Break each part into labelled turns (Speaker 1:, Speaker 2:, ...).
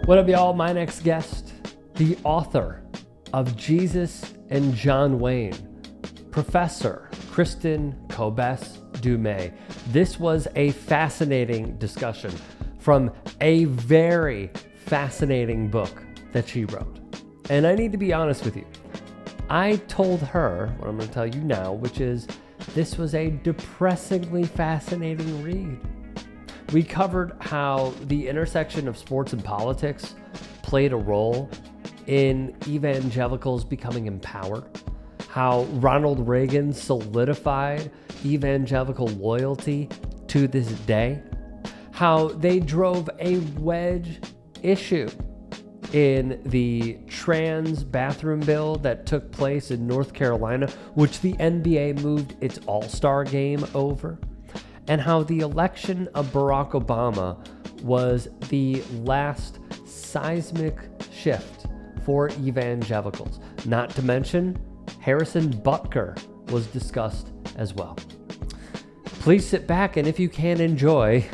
Speaker 1: What up, y'all? My next guest, the author of Jesus and John Wayne, Professor Kristin Kobes Du Mez. This was a fascinating discussion from a very fascinating book that she wrote. And I need to be honest with you. I told her what I'm going to tell you now, which is this was a depressingly fascinating read. We covered how the intersection of sports and politics played a role in evangelicals becoming empowered, how Ronald Reagan solidified evangelical loyalty to this day, how they drove a wedge issue in the trans bathroom bill that took place in North Carolina, which the NBA moved its All-Star game over, and how the election of Barack Obama was the last seismic shift for evangelicals. Not to mention, Harrison Butker was discussed as well. Please sit back and, if you can, enjoy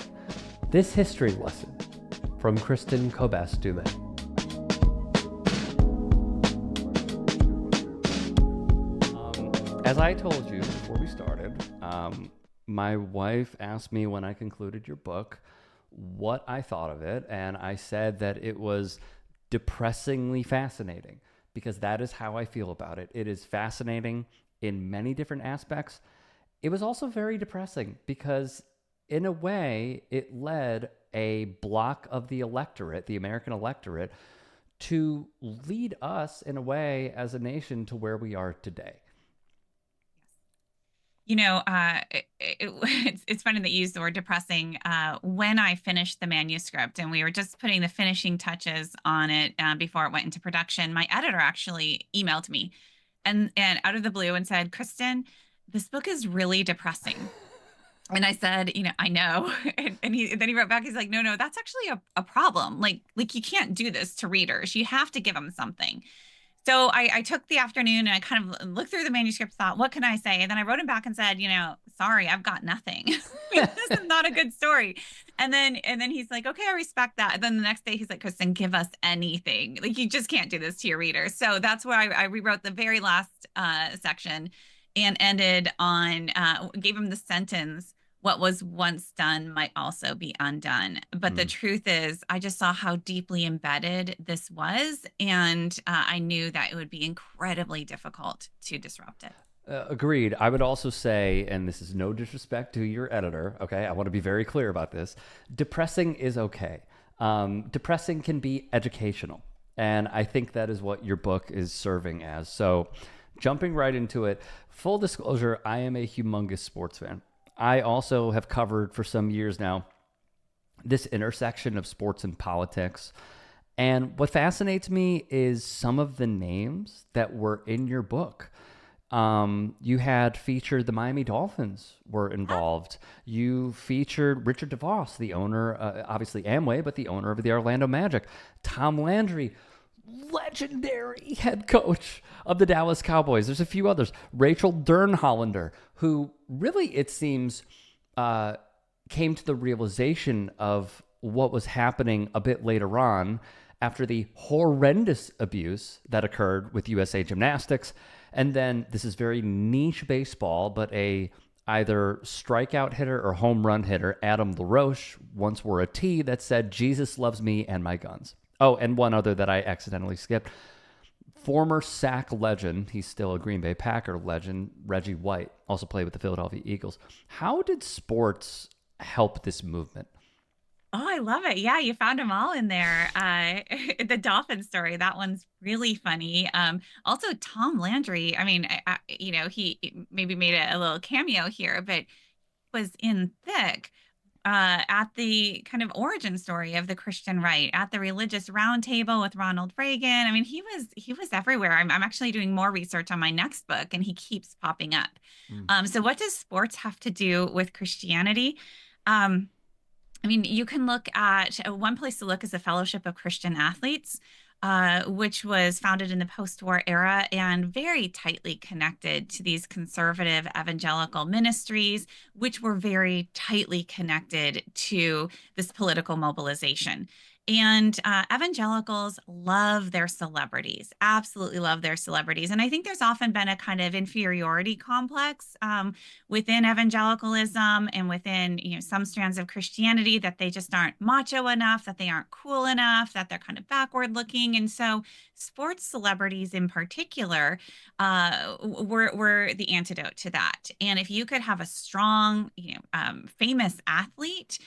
Speaker 1: this history lesson from Kristin Kobes Du Mez. As I told you before we started, my wife asked me when I concluded your book what I thought of it, and I said that it was depressingly fascinating, because that is how I feel about it. It is fascinating in many different aspects. It was also very depressing because, in a way, it led a block of the electorate, the American electorate, to lead us, in a way, as a nation to where we are today.
Speaker 2: You know, it's funny that you used the word depressing. When I finished the manuscript and we were just putting the finishing touches on it before it went into production, my editor actually emailed me and out of the blue and said, "Kristin, this book is really depressing." And I said, I know. And then he wrote back, he's like, no, that's actually a problem. Like you can't do this to readers. You have to give them something. So I took the afternoon and I kind of looked through the manuscript, thought, what can I say? And then I wrote him back and said, sorry, I've got nothing. This is not a good story. And then he's like, okay, I respect that. And then the next day he's like, Kristin, give us anything. Like, you just can't do this to your readers. So that's why I rewrote the very last section and ended on, gave him the sentence, "What was once done might also be undone." But the truth is, I just saw how deeply embedded this was, and I knew that it would be incredibly difficult to disrupt it.
Speaker 1: Agreed. I would also say, and this is no disrespect to your editor, okay? I want to be very clear about this. Depressing is okay. Depressing can be educational, and I think that is what your book is serving as. So, jumping right into it, full disclosure, I am a humongous sports fan. I also have covered for some years now this intersection of sports and politics. And what fascinates me is some of the names that were in your book. You had featured the Miami Dolphins were involved. You featured Richard DeVos, the owner, obviously Amway, but the owner of the Orlando Magic. Tom Landry, legendary head coach of the Dallas Cowboys. There's a few others. Rachel Dernhollander, who really, it seems, came to the realization of what was happening a bit later on after the horrendous abuse that occurred with USA Gymnastics. And then, this is very niche baseball, but either strikeout hitter or home run hitter, Adam LaRoche, once wore a tee that said, "Jesus loves me and my guns." Oh, and one other that I accidentally skipped. Former Sac legend, he's still a Green Bay Packer legend, Reggie White, also played with the Philadelphia Eagles. How did sports help this movement?
Speaker 2: Oh, I love it. Yeah, you found them all in there. The dolphin story, that one's really funny. Also, Tom Landry, I mean, he maybe made a little cameo here, but was in thick at the kind of origin story of the Christian right, at the religious roundtable with Ronald Reagan. I mean, he was everywhere. I'm actually doing more research on my next book, and he keeps popping up. So what does sports have to do with Christianity? I mean, you can look at one place to look is the Fellowship of Christian Athletes. Which was founded in the post-war era and very tightly connected to these conservative evangelical ministries, which were very tightly connected to this political mobilization. And evangelicals love their celebrities, absolutely love their celebrities. And I think there's often been a kind of inferiority complex within evangelicalism and within, some strands of Christianity, that they just aren't macho enough, that they aren't cool enough, that they're kind of backward looking. And so sports celebrities in particular were the antidote to that. And if you could have a strong, famous athlete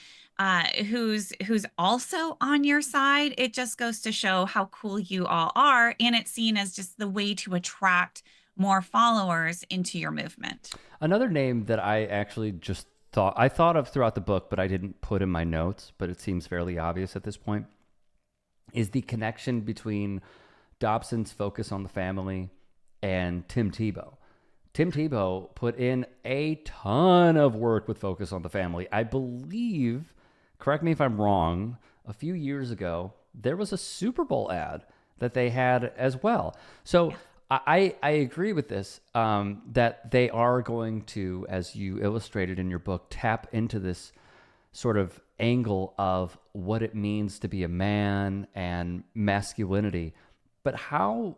Speaker 2: who's also on your side, it just goes to show how cool you all are, and it's seen as just the way to attract more followers into your movement.
Speaker 1: Another name that I actually just thought of throughout the book, but I didn't put in my notes, but it seems fairly obvious at this point, is the connection between Dobson's focus on the family and Tim Tebow. Tim Tebow put in a ton of work with Focus on the Family. I believe, correct me if I'm wrong, a few years ago, there was a Super Bowl ad that they had as well. So I agree with this, that they are going to, as you illustrated in your book, tap into this sort of angle of what it means to be a man and masculinity. But how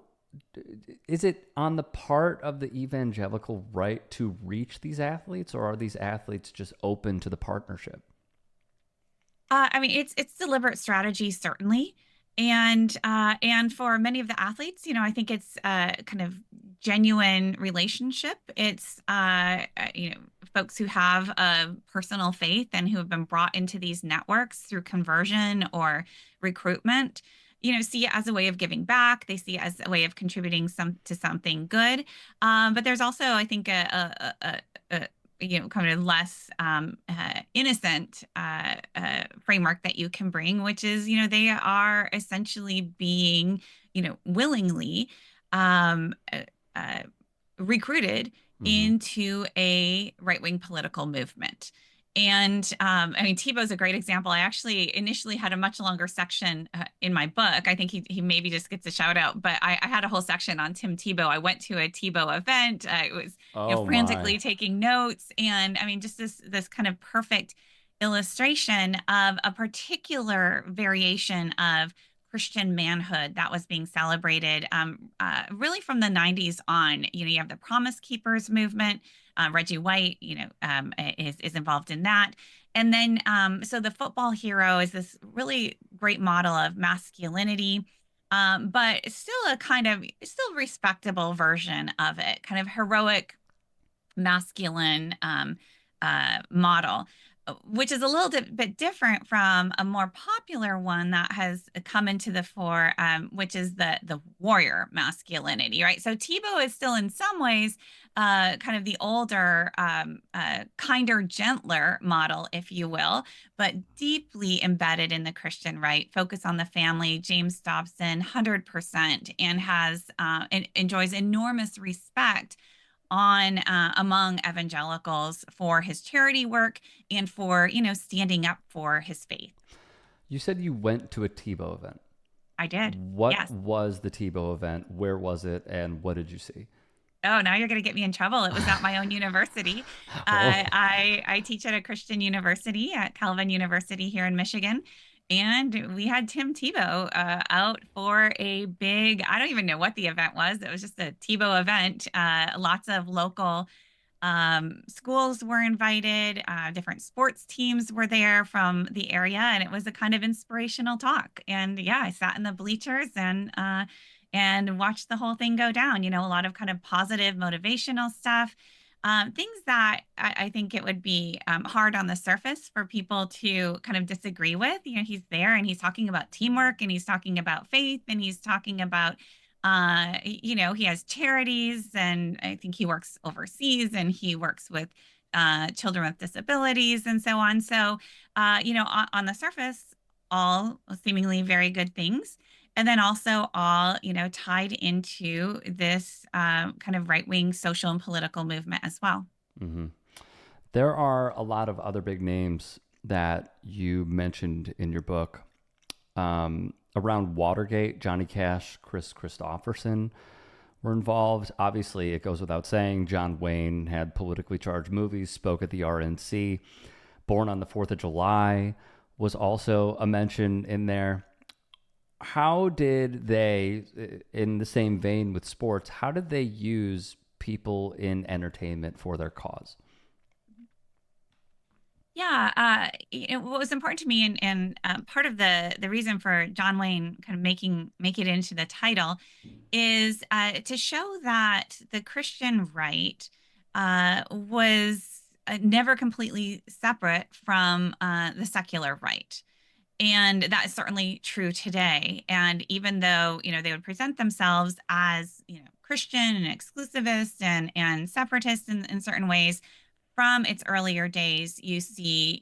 Speaker 1: is it on the part of the evangelical right to reach these athletes, or are these athletes just open to the partnership?
Speaker 2: I mean, it's deliberate strategy, certainly, and for many of the athletes, I think it's a kind of genuine relationship. It's folks who have a personal faith and who have been brought into these networks through conversion or recruitment. See it as a way of giving back. They see it as a way of contributing to something good. But there's also, I think, a kind of less innocent framework that you can bring, which is, they are essentially being, willingly recruited into a right-wing political movement. And I mean, Tebow's a great example. I actually initially had a much longer section in my book. I think he maybe just gets a shout out, but I had a whole section on Tim Tebow. I went to a Tebow event. It was frantically taking notes, and I mean, just this kind of perfect illustration of a particular variation of Christian manhood that was being celebrated really from the 90s on. You have the Promise Keepers movement. Reggie White, is involved in that. And then, so the football hero is this really great model of masculinity, but still still respectable version of it, kind of heroic masculine model, which is a little bit different from a more popular one that has come into the fore, which is the warrior masculinity, right? So Tebow is still in some ways kind of the older, kinder, gentler model, if you will, but deeply embedded in the Christian right, focus on the family. James Dobson, 100%, and enjoys enormous respect among evangelicals for his charity work and for, standing up for his faith.
Speaker 1: You said you went to a Tebow event.
Speaker 2: I did.
Speaker 1: What was the Tebow event? Where was it? And what did you see?
Speaker 2: Oh, now you're going to get me in trouble. It was at my own university. I teach at a Christian university at Calvin University here in Michigan. And we had Tim Tebow out for a big, I don't even know what the event was. It was just a Tebow event. Lots of local schools were invited. Different sports teams were there from the area. And it was a kind of inspirational talk. And yeah, I sat in the bleachers and watched the whole thing go down. A lot of kind of positive motivational stuff. Things that I think it would be hard on the surface for people to kind of disagree with. He's there and he's talking about teamwork, and he's talking about faith, and he's talking about, he has charities, and I think he works overseas, and he works with children with disabilities and so on. So, on the surface, all seemingly very good things. And then also all, tied into this kind of right-wing social and political movement as well.
Speaker 1: Mm-hmm. There are a lot of other big names that you mentioned in your book. Around Watergate, Johnny Cash, Kris Kristofferson were involved. Obviously, it goes without saying, John Wayne had politically charged movies, spoke at the RNC. Born on the 4th of July was also a mention in there. How did they, in the same vein with sports, how did they use people in entertainment for their cause?
Speaker 2: Yeah, what was important to me, and part of the reason for John Wayne kind of make it into the title is to show that the Christian right was never completely separate from the secular right. And that is certainly true today. And even though, they would present themselves as, Christian and exclusivist and separatist in certain ways, from its earlier days, you see,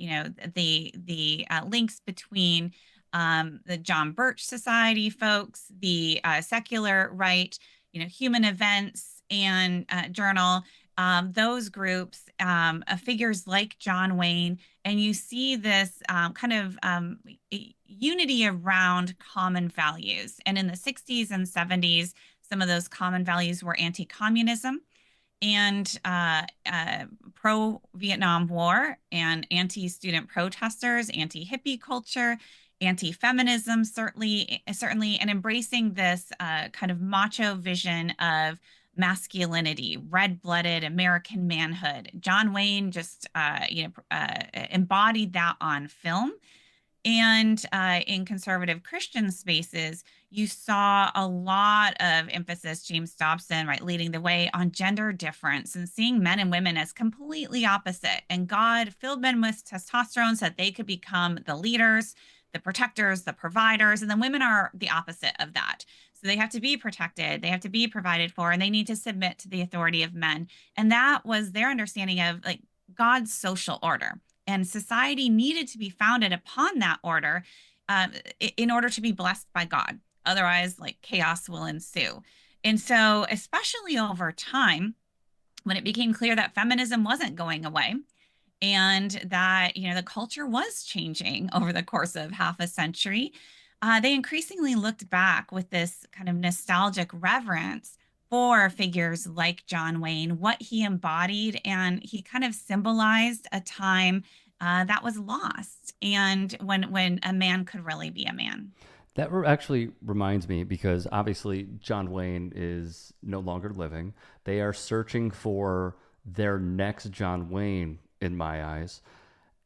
Speaker 2: the links between the John Birch Society folks, the secular right, Human Events and Journal, those groups, figures like John Wayne, and you see this kind of unity around common values. And in the 60s and 70s, some of those common values were anti-communism and pro-Vietnam War and anti-student protesters, anti-hippie culture, anti-feminism, certainly, and embracing this kind of macho vision of masculinity, red-blooded American manhood. John Wayne just, embodied that on film. And in conservative Christian spaces, you saw a lot of emphasis, James Dobson, right, leading the way on gender difference and seeing men and women as completely opposite. And God filled men with testosterone so that they could become the leaders, the protectors, the providers, and then women are the opposite of that. So they have to be protected, they have to be provided for, and they need to submit to the authority of men. And that was their understanding of like God's social order. And society needed to be founded upon that order in order to be blessed by God. Otherwise, like chaos will ensue. And so, especially over time, when it became clear that feminism wasn't going away and that, the culture was changing over the course of half a century, they increasingly looked back with this kind of nostalgic reverence for figures like John Wayne, what he embodied, and he kind of symbolized a time that was lost, and when a man could really be a man.
Speaker 1: That actually reminds me, because obviously John Wayne is no longer living. They are searching for their next John Wayne, in my eyes.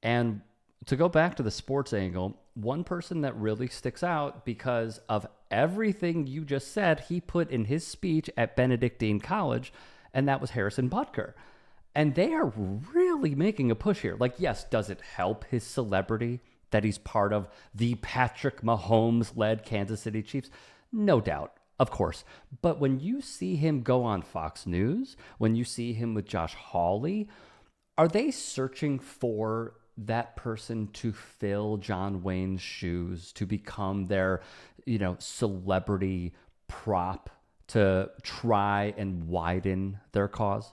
Speaker 1: And to go back to the sports angle, one person that really sticks out because of everything you just said, he put in his speech at Benedictine College, and that was Harrison Butker. And they are really making a push here. Like, yes, does it help his celebrity that he's part of the Patrick Mahomes-led Kansas City Chiefs? No doubt, of course. But when you see him go on Fox News, when you see him with Josh Hawley, are they searching for that person to fill John Wayne's shoes, to become their, celebrity prop to try and widen their cause?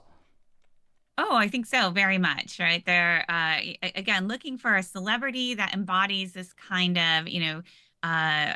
Speaker 2: Oh, I think so, very much, right? They're again looking for a celebrity that embodies this kind of, uh,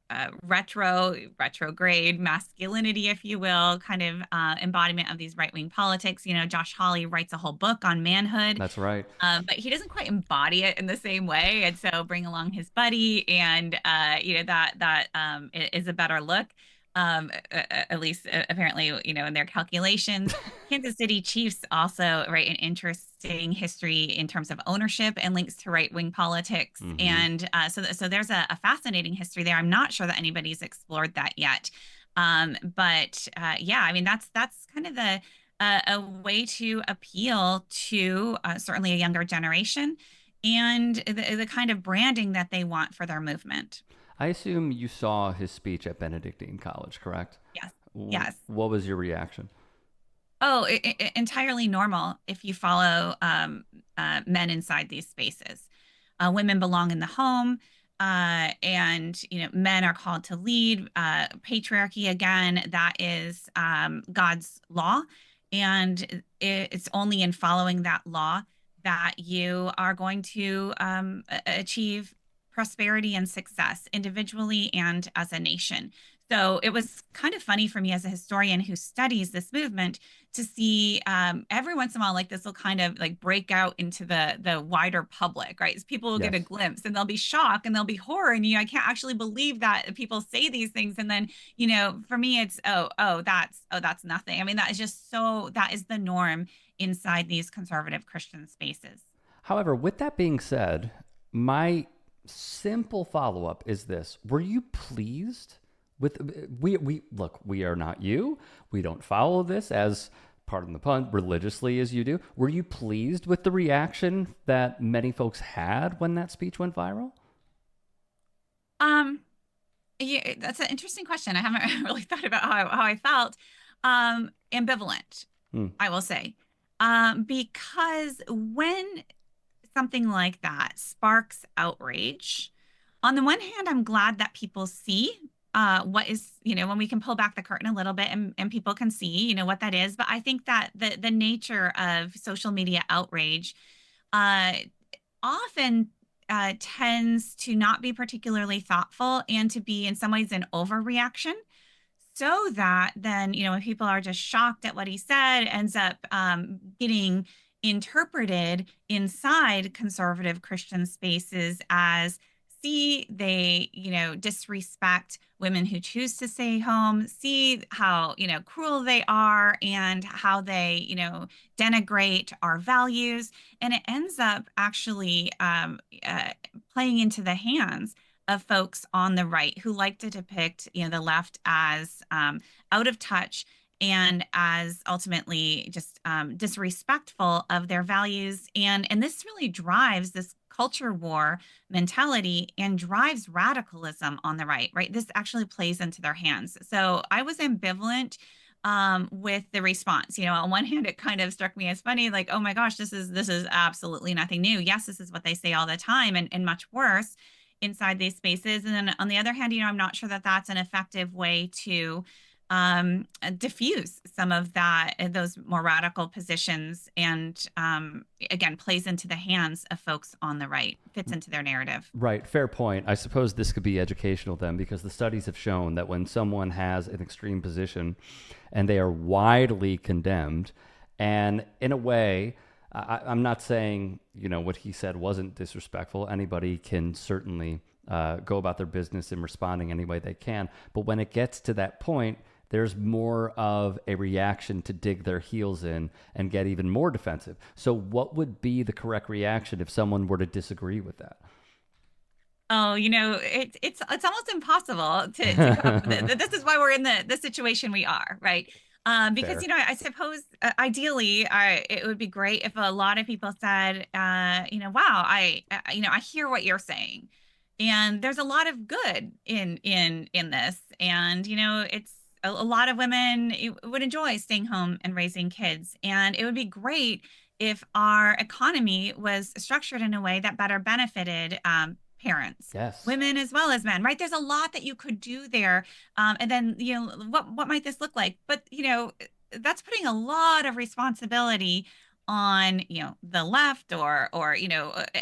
Speaker 2: uh, retrograde masculinity, if you will, kind of embodiment of these right wing politics. Josh Hawley writes a whole book on manhood.
Speaker 1: That's right.
Speaker 2: But he doesn't quite embody it in the same way, and so bring along his buddy, and that is a better look. At least apparently, in their calculations. Kansas City Chiefs also, right, an interesting history in terms of ownership and links to right-wing politics.
Speaker 1: Mm-hmm.
Speaker 2: And so there's a fascinating history there. I'm not sure that anybody's explored that yet. But yeah, I mean, that's kind of a way to appeal to certainly a younger generation and the kind of branding that they want for their movement.
Speaker 1: I assume you saw his speech at Benedictine College, correct?
Speaker 2: Yes. Yes.
Speaker 1: What was your reaction?
Speaker 2: Oh, entirely normal if you follow men inside these spaces. Women belong in the home, and men are called to lead. Patriarchy, again, that is God's law, and it's only in following that law that you are going to achieve prosperity and success individually and as a nation. So it was kind of funny for me as a historian who studies this movement to see every once in a while, like this will kind of like break out into the wider public, right? So people will get a
Speaker 1: Yes.
Speaker 2: glimpse and they'll be shocked and they'll be horror. And I can't actually believe that people say these things. And then, for me, it's, that's nothing. I mean, that is just that is the norm inside these conservative Christian spaces.
Speaker 1: However, with that being said, my simple follow up is this: were you pleased with we look? We are not you. We don't follow this as, pardon the pun, religiously as you do. Were you pleased with the reaction that many folks had when that speech went viral?
Speaker 2: Um, yeah, that's an interesting question. I haven't really thought about how I felt. Ambivalent,
Speaker 1: Hmm.
Speaker 2: I will say. Because when something like that sparks outrage, on the one hand, I'm glad that people see what is, when we can pull back the curtain a little bit and people can see, what that is. But I think that the nature of social media outrage uh, often tends to not be particularly thoughtful and to be in some ways an overreaction, so that then, when people are just shocked at what he said, ends up getting interpreted inside conservative Christian spaces as, see, they, disrespect women who choose to stay home, see how, cruel they are and how they, denigrate our values. And it ends up actually playing into the hands of folks on the right who like to depict, the left as out of touch and as ultimately just disrespectful of their values. And this really drives this culture war mentality and drives radicalism on the right, right? This actually plays into their hands. So I was ambivalent with the response. On one hand, it kind of struck me as funny, like, oh my gosh, this is absolutely nothing new. Yes, this is what they say all the time, and much worse inside these spaces. And then on the other hand, I'm not sure that that's an effective way to diffuse some of those more radical positions, and again plays into the hands of folks on the right, fits into their narrative.
Speaker 1: Right, fair point. I suppose this could be educational then, because the studies have shown that when someone has an extreme position and they are widely condemned, and in a way, I'm not saying, what he said wasn't disrespectful. Anybody can certainly go about their business in responding any way they can. But when it gets to that point, there's more of a reaction to dig their heels in and get even more defensive. So what would be the correct reaction if someone were to disagree with that?
Speaker 2: Oh, it's almost impossible to come up with it. This is why we're in the situation we are, right? Because
Speaker 1: Fair.
Speaker 2: I suppose ideally, it would be great if a lot of people said, wow, I hear what you're saying, and there's a lot of good in this, and it's a lot of women would enjoy staying home and raising kids, and it would be great if our economy was structured in a way that better benefited parents,
Speaker 1: Yes.
Speaker 2: women as well as men, right? There's a lot that you could do there. And then, what might this look like? But, that's putting a lot of responsibility on, the left or,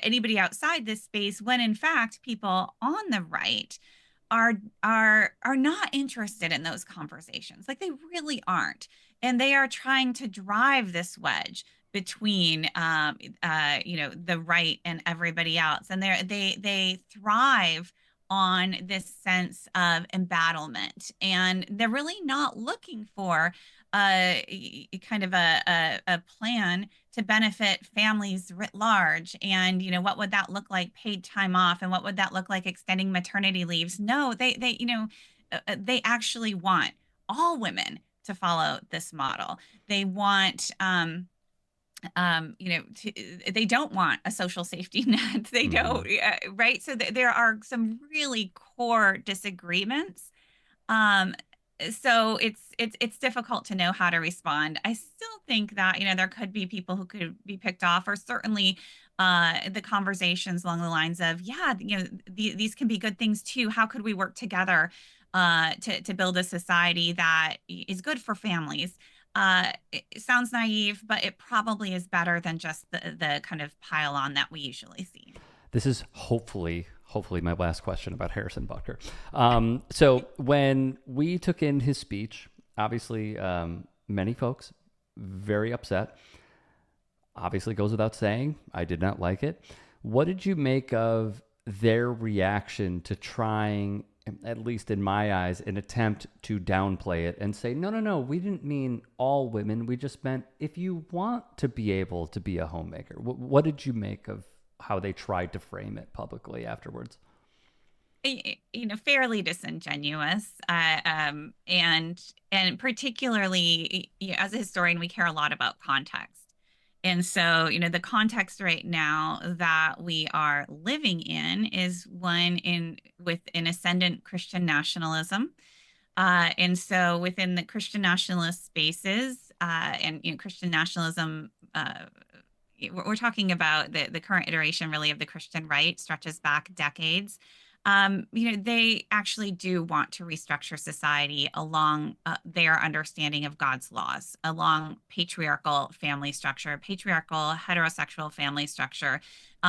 Speaker 2: anybody outside this space, when in fact, people on the right are not interested in those conversations. Like, they really aren't. And they are trying to drive this wedge between the right and everybody else, and they thrive on this sense of embattlement, and they're really not looking for kind of a plan to benefit families writ large. And what would that look like? Paid time off, and what would that look like? Extending maternity leaves? No, they actually want all women to follow this model. They want they don't want a social safety net. They
Speaker 1: Mm-hmm.
Speaker 2: don't, right? So there are some really core disagreements. Um, so it's difficult to know how to respond. I still think that there could be people who could be picked off, or certainly the conversations along the lines of, yeah, these can be good things too. How could we work together to build a society that is good for families? It sounds naive, but it probably is better than just the kind of pile on that we usually see.
Speaker 1: This is hopefully my last question about Harrison Butker. So when we took in his speech, obviously many folks very upset. Obviously goes without saying, I did not like it. What did you make of their reaction to trying, at least in my eyes, an attempt to downplay it and say, no, we didn't mean all women. We just meant if you want to be able to be a homemaker. What did you make of how they tried to frame it publicly afterwards?
Speaker 2: Fairly disingenuous, and particularly, as a historian, we care a lot about context. And so, the context right now that we are living in is one with an ascendant Christian nationalism. And so within the Christian nationalist spaces, and Christian nationalism, we're talking about the current iteration really of the Christian right, stretches back decades. They actually do want to restructure society along their understanding of God's laws, along patriarchal family structure, patriarchal heterosexual family structure.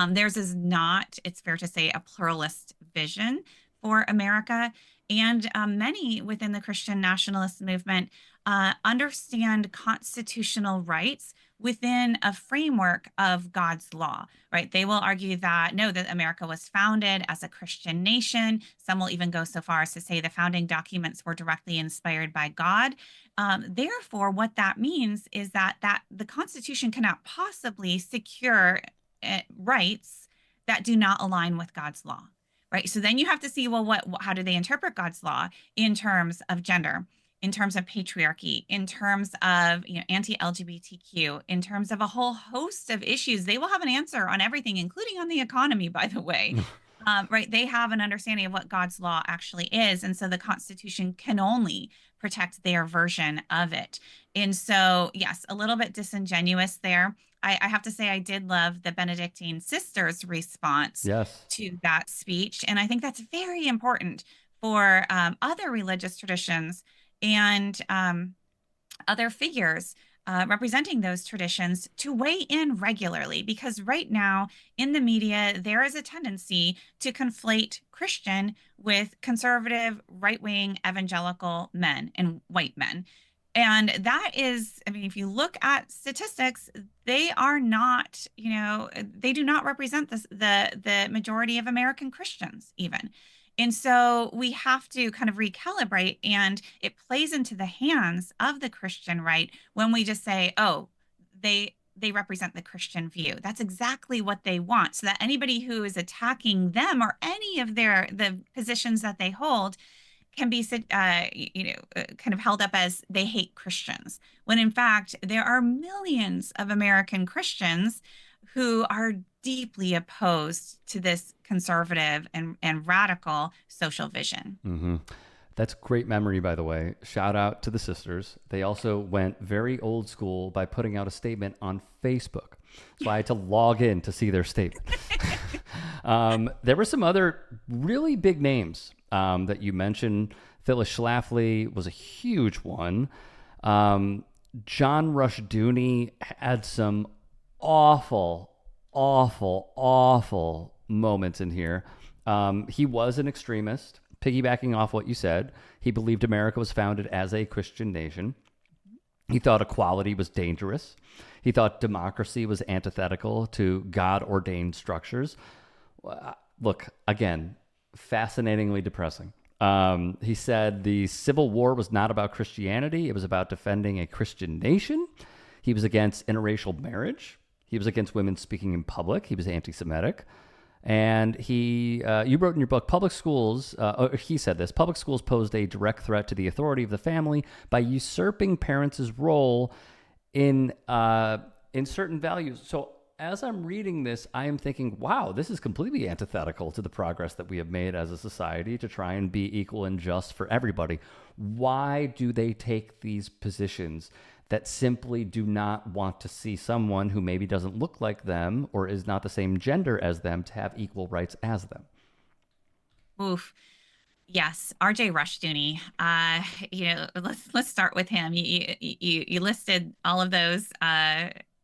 Speaker 2: Theirs is not, it's fair to say, a pluralist vision for America. And many within the Christian nationalist movement understand constitutional rights within a framework of God's law, right? They will argue that no, that America was founded as a Christian nation. Some will even go so far as to say the founding documents were directly inspired by God. Therefore, what that means is that the Constitution cannot possibly secure rights that do not align with God's law, right? So then you have to see, well, how do they interpret God's law in terms of gender, in terms of patriarchy, in terms of anti-LGBTQ, in terms of a whole host of issues? They will have an answer on everything, including on the economy, by the way. Right? They have an understanding of what God's law actually is. And so the Constitution can only protect their version of it. And so, yes, a little bit disingenuous there. I have to say, I did love the Benedictine sisters' response
Speaker 1: Yes.
Speaker 2: to that speech. And I think that's very important for other religious traditions and other figures representing those traditions to weigh in regularly, because right now in the media, there is a tendency to conflate Christian with conservative, right-wing evangelical men and white men. And that is, I mean, if you look at statistics, they are not, they do not represent the majority of American Christians even. And so we have to kind of recalibrate, and it plays into the hands of the Christian right when we just say, oh, they represent the Christian view. That's exactly what they want. So that anybody who is attacking them or any of the positions that they hold can be kind of held up as they hate Christians, when in fact there are millions of American Christians who are deeply opposed to this conservative and radical social vision.
Speaker 1: Mm-hmm. That's great memory, by the way. Shout out to the sisters. They also went very old school by putting out a statement on Facebook. So I had to log in to see their statement. There were some other really big names that you mentioned. Phyllis Schlafly was a huge one. John Rushdoony had some awful moments in here. He was an extremist, piggybacking off what you said. He believed America was founded as a Christian nation. He thought equality was dangerous. He thought democracy was antithetical to God-ordained structures. Look, again, fascinatingly depressing. He said the Civil War was not about Christianity. It was about defending a Christian nation. He was against interracial marriage. He was against women speaking in public. He was anti-Semitic. And you wrote in your book, public schools, he said this, public schools posed a direct threat to the authority of the family by usurping parents' role in certain values. So as I'm reading this, I am thinking, wow, this is completely antithetical to the progress that we have made as a society to try and be equal and just for everybody. Why do they take these positions that simply do not want to see someone who maybe doesn't look like them or is not the same gender as them to have equal rights as them?
Speaker 2: Oof. Yes, R.J. Rushdoony. Let's start with him. You listed all of those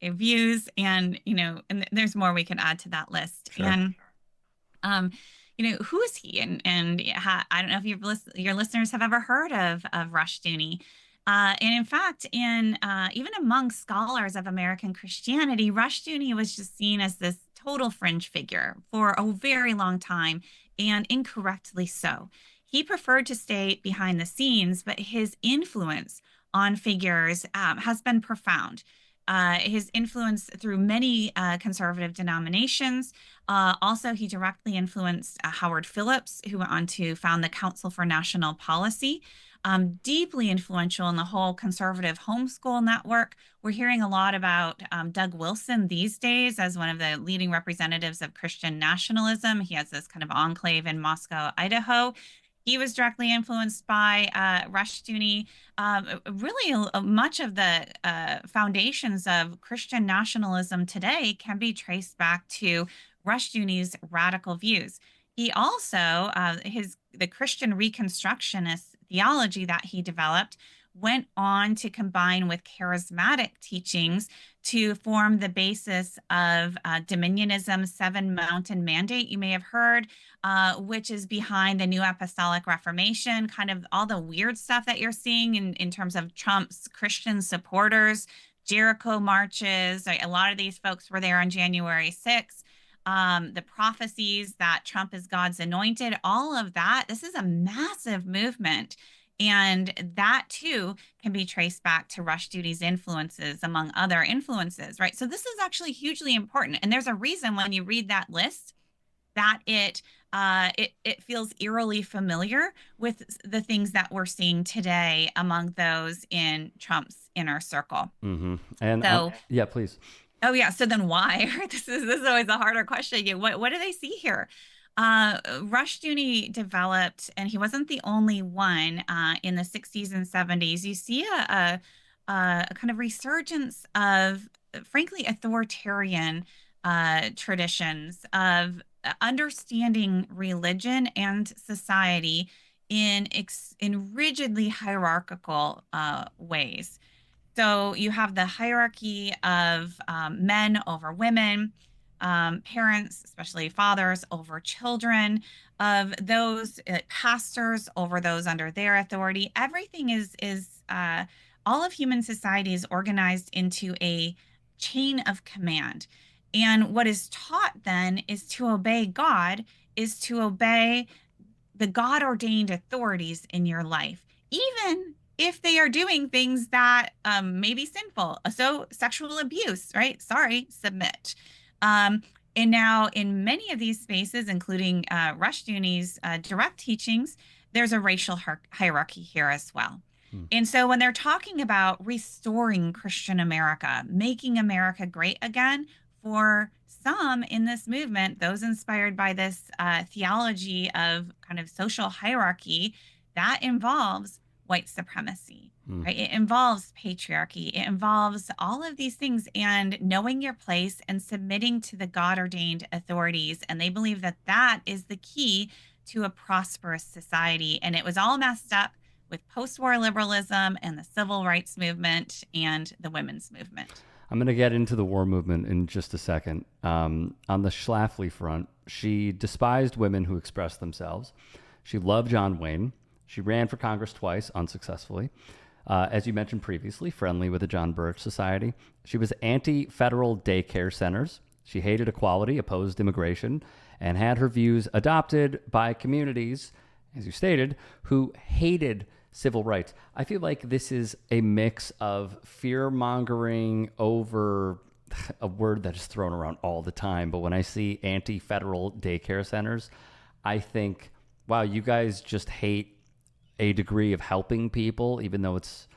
Speaker 2: views, and and there's more we could add to that list.
Speaker 1: Sure.
Speaker 2: And who is he? I don't know if your listeners have ever heard of Rushdoony. And in fact, in even among scholars of American Christianity, Rushdoony was just seen as this total fringe figure for a very long time, and incorrectly so. He preferred to stay behind the scenes, but his influence on figures has been profound. His influence through many conservative denominations. Also, he directly influenced Howard Phillips, who went on to found the Council for National Policy. Deeply influential in the whole conservative homeschool network. We're hearing a lot about Doug Wilson these days as one of the leading representatives of Christian nationalism. He has this kind of enclave in Moscow, Idaho. He was directly influenced by Rushdoony. Really, much of the foundations of Christian nationalism today can be traced back to Rushdoony's radical views. He also, the Christian Reconstructionist theology that he developed went on to combine with charismatic teachings to form the basis of Dominionism, Seven Mountain Mandate, you may have heard, which is behind the New Apostolic Reformation, kind of all the weird stuff that you're seeing in terms of Trump's Christian supporters, Jericho marches. Right? A lot of these folks were there on January 6th. The prophecies that Trump is God's anointed, all of that. This is a massive movement. And that too can be traced back to Rushdoony's influences, among other influences, right? So this is actually hugely important. And there's a reason when you read that list that it feels eerily familiar with the things that we're seeing today among those in Trump's inner circle.
Speaker 1: Mm-hmm. And
Speaker 2: so,
Speaker 1: yeah, please.
Speaker 2: Oh yeah. So then why? This is always a harder question. What do they see here? Rushdoony developed, and he wasn't the only one in the 60s and 70s. You see a kind of resurgence of, frankly, authoritarian traditions of understanding religion and society in rigidly hierarchical ways. So you have the hierarchy of men over women, parents, especially fathers, over children, of those pastors over those under their authority. Everything is all of human society is organized into a chain of command. And what is taught then is to obey God, is to obey the God ordained authorities in your life, even if they are doing things that may be sinful. So sexual abuse, right? Sorry, submit. And now in many of these spaces, including Rushdoony's direct teachings, there's a racial hierarchy here as well. And so when they're talking about restoring Christian America, making America great again, for some in this movement, those inspired by this theology of kind of social hierarchy, that involves white supremacy, right? It involves patriarchy. It involves all of these things and knowing your place and submitting to the God-ordained authorities. And they believe that that is the key to a prosperous society. And it was all messed up with post-war liberalism and the civil rights movement and the women's movement.
Speaker 1: I'm going to get into the war movement in just a second. On the Schlafly front, she despised women who expressed themselves. She loved John Wayne. She ran for Congress twice, unsuccessfully. As you mentioned previously, friendly with the John Birch Society. She was anti-federal daycare centers. She hated equality, opposed immigration, and had her views adopted by communities, as you stated, who hated civil rights. I feel like this is a mix of fear-mongering over a word that is thrown around all the time. But when I see anti-federal daycare centers, I think, wow, you guys just hate a degree of helping people, even though it's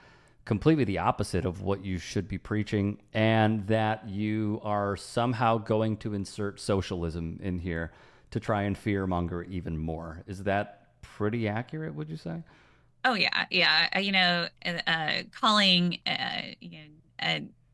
Speaker 1: completely the opposite of what you should be preaching, and that you are somehow going to insert socialism in here to try and fearmonger even more. Is that pretty accurate, would you say?
Speaker 2: Oh yeah, yeah. Calling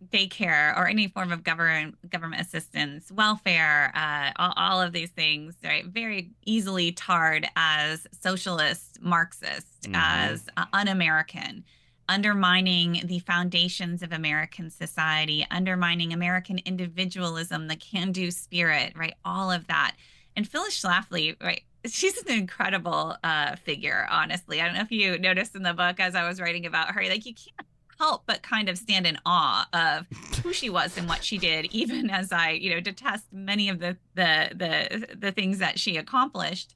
Speaker 2: daycare or any form of government assistance, welfare, all of these things, right? Very easily tarred as socialist, Marxist, as un-American, undermining the foundations of American society, undermining American individualism, the can-do spirit, right? All of that. And Phyllis Schlafly, right? she's an incredible figure, honestly. I don't know if you noticed in the book as I was writing about her, like you can't help but kind of stand in awe of who she was and what she did, even as I, detest many of the things that she accomplished.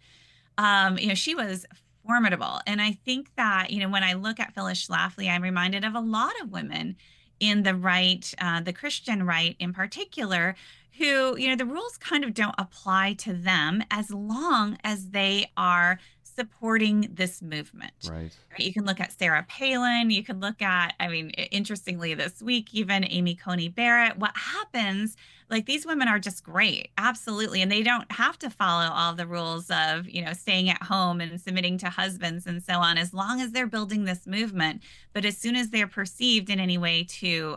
Speaker 2: She was formidable. And I think that, when I look at Phyllis Schlafly, I'm reminded of a lot of women in the right, the Christian right in particular, who, the rules kind of don't apply to them as long as they are supporting this movement.
Speaker 1: Right.
Speaker 2: Right? You can look at Sarah Palin. You can look at, interestingly, this week, even Amy Coney Barrett. What happens, like these women are just great. Absolutely. And they don't have to follow all the rules of, staying at home and submitting to husbands and so on, as long as they're building this movement. But as soon as they're perceived in any way to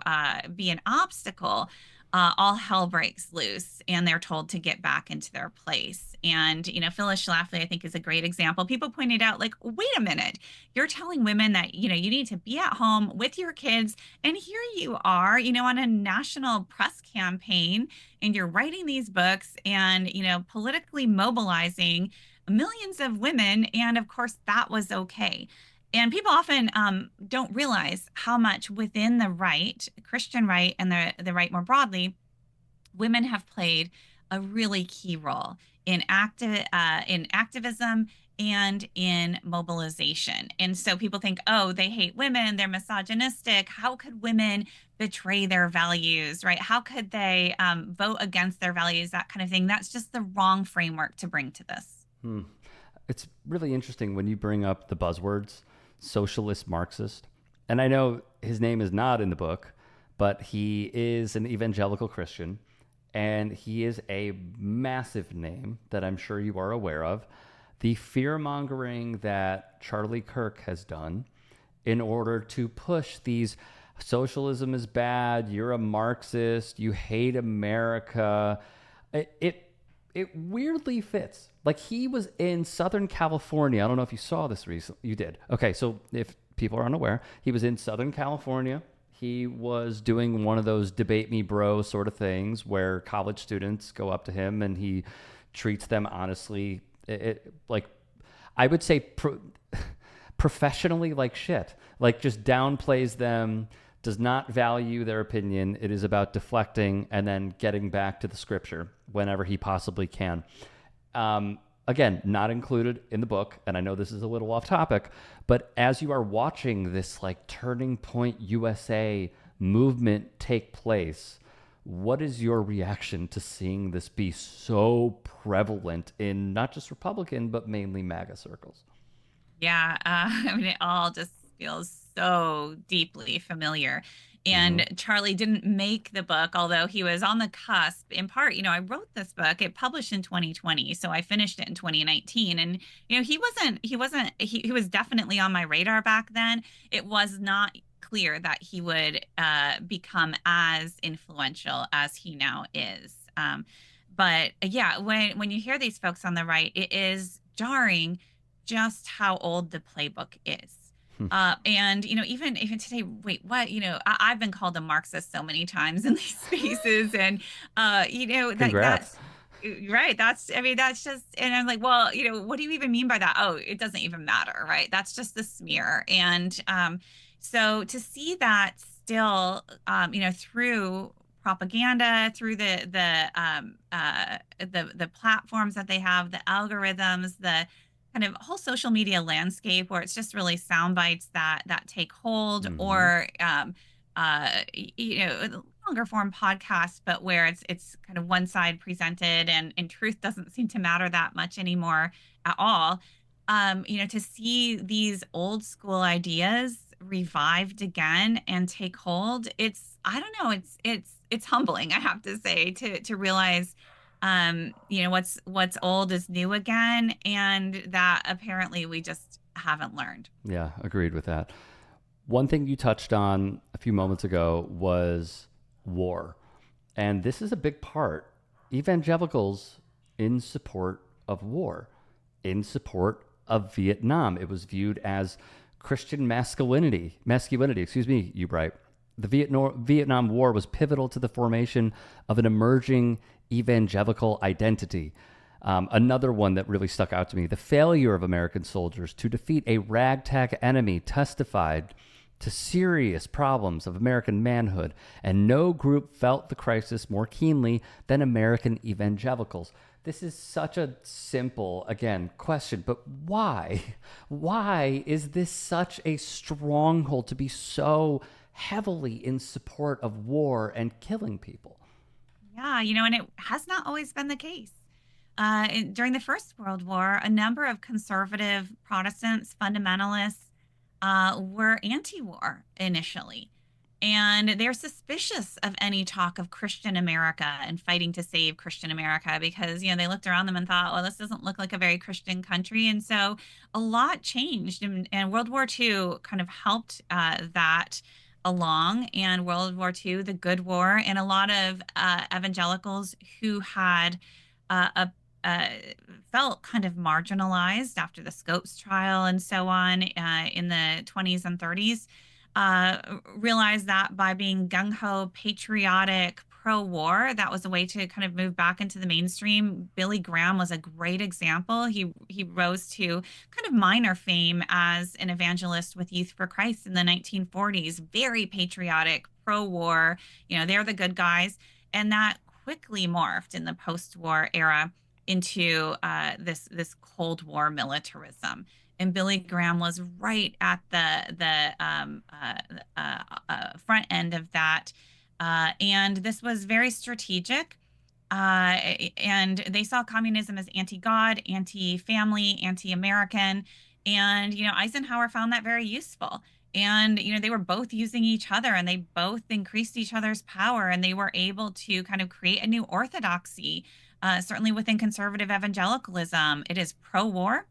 Speaker 2: be an obstacle, all hell breaks loose and they're told to get back into their place. And, Phyllis Schlafly, I think, is a great example. People pointed out, like, wait a minute, you're telling women that, you need to be at home with your kids. And here you are, on a national press campaign, and you're writing these books and, politically mobilizing millions of women. And of course, that was okay. And people often don't realize how much within the right, Christian right, and the right more broadly, women have played a really key role in activism and in mobilization. And so people think, oh, they hate women, they're misogynistic. How could women betray their values, right? How could they vote against their values, that kind of thing? That's just the wrong framework to bring to this.
Speaker 1: It's really interesting when you bring up the buzzwords socialist Marxist. And I know his name is not in the book, but he is an evangelical Christian, and he is a massive name that I'm sure you are aware of. The fear-mongering that Charlie Kirk has done in order to push these socialism is bad, you're a Marxist, you hate America. It weirdly fits. Like, he was in Southern California. I don't know if you saw this recently. You did. Okay, so if people are unaware, he was in Southern California. He was doing one of those debate me bro sort of things where college students go up to him and he treats them honestly, like I would say professionally like shit. Like, just downplays them, does not value their opinion. It is about deflecting and then getting back to the scripture whenever he possibly can. Again, not included in the book, and I know this is a little off topic, but as you are watching this like Turning Point USA movement take place, what is your reaction to seeing this be so prevalent in not just Republican, but mainly MAGA circles?
Speaker 2: Yeah, it all just feels so deeply familiar. And Charlie didn't make the book, although he was on the cusp. In part, I wrote this book. It published in 2020, so I finished it in 2019. And he was definitely on my radar back then. It was not clear that he would become as influential as he now is. But yeah, when you hear these folks on the right, it is jarring just how old the playbook is. And even today, wait, what? I've been called a Marxist so many times in these spaces, and
Speaker 1: Congrats.
Speaker 2: that's right. That's just, and I'm like, well, what do you even mean by that? Oh, it doesn't even matter, right? That's just the smear. And so to see that still, through propaganda, through the platforms that they have, the algorithms, the kind of whole social media landscape where it's just really sound bites that take hold, or longer form podcasts, but where it's kind of one side presented, and truth doesn't seem to matter that much anymore at all. To see these old school ideas revived again and take hold, I don't know, it's humbling, I have to say, to realize what's old is new again, and that apparently we just haven't learned.
Speaker 1: Yeah, agreed with that. One thing you touched on a few moments ago was war. And this is a big part. Evangelicals in support of war, in support of Vietnam. It was viewed as Christian masculinity, you right. The Vietnam War was pivotal to the formation of an emerging evangelical identity. Another one that really stuck out to me: the failure of American soldiers to defeat a ragtag enemy testified to serious problems of American manhood, and no group felt the crisis more keenly than American evangelicals. This is such a simple, again, question, but why? Why is this such a stronghold to be so heavily in support of war and killing people?
Speaker 2: Yeah, and it has not always been the case. During the First World War, a number of conservative Protestants, fundamentalists, were anti war initially. And they're suspicious of any talk of Christian America and fighting to save Christian America because, they looked around them and thought, well, this doesn't look like a very Christian country. And so a lot changed. And World War II kind of helped that along. And World War II, the good war, and a lot of evangelicals who had uh, felt kind of marginalized after the Scopes trial and so on in the 20s and 30s, realized that by being gung-ho, patriotic, pro-war, that was a way to kind of move back into the mainstream. Billy Graham was a great example. He rose to kind of minor fame as an evangelist with Youth for Christ in the 1940s. Very patriotic, pro-war. They're the good guys, and that quickly morphed in the post-war era into this Cold War militarism. And Billy Graham was right at the front end of that, and this was very strategic. And they saw communism as anti-God, anti-family, anti-American, and Eisenhower found that very useful. And they were both using each other, and they both increased each other's power, and they were able to kind of create a new orthodoxy. Certainly within conservative evangelicalism, it is pro-war,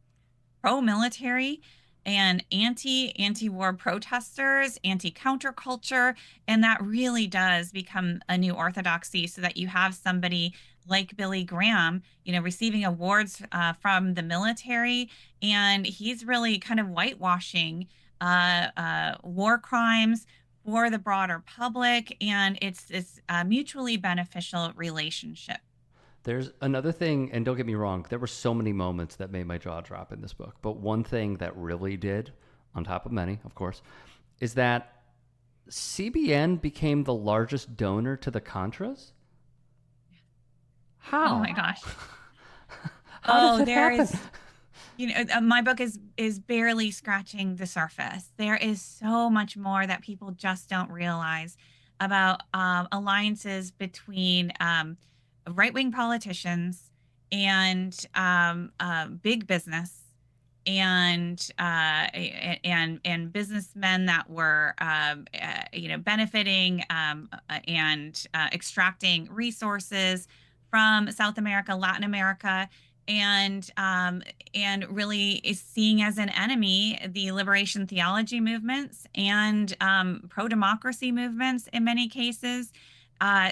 Speaker 2: pro-military, and anti-war protesters, anti-counterculture, and that really does become a new orthodoxy, so that you have somebody like Billy Graham, receiving awards from the military, and he's really kind of whitewashing war crimes for the broader public, and it's this mutually beneficial relationship.
Speaker 1: There's another thing, and don't get me wrong, there were so many moments that made my jaw drop in this book. But one thing that really did, on top of many, of course, is that CBN became the largest donor to the Contras. How?
Speaker 2: Oh my gosh.
Speaker 1: How did that happen?
Speaker 2: My book is barely scratching the surface. There is so much more that people just don't realize about alliances between right-wing politicians and big business and businessmen that were benefiting and extracting resources from South America, Latin America, and really is seeing as an enemy the liberation theology movements and pro-democracy movements in many cases.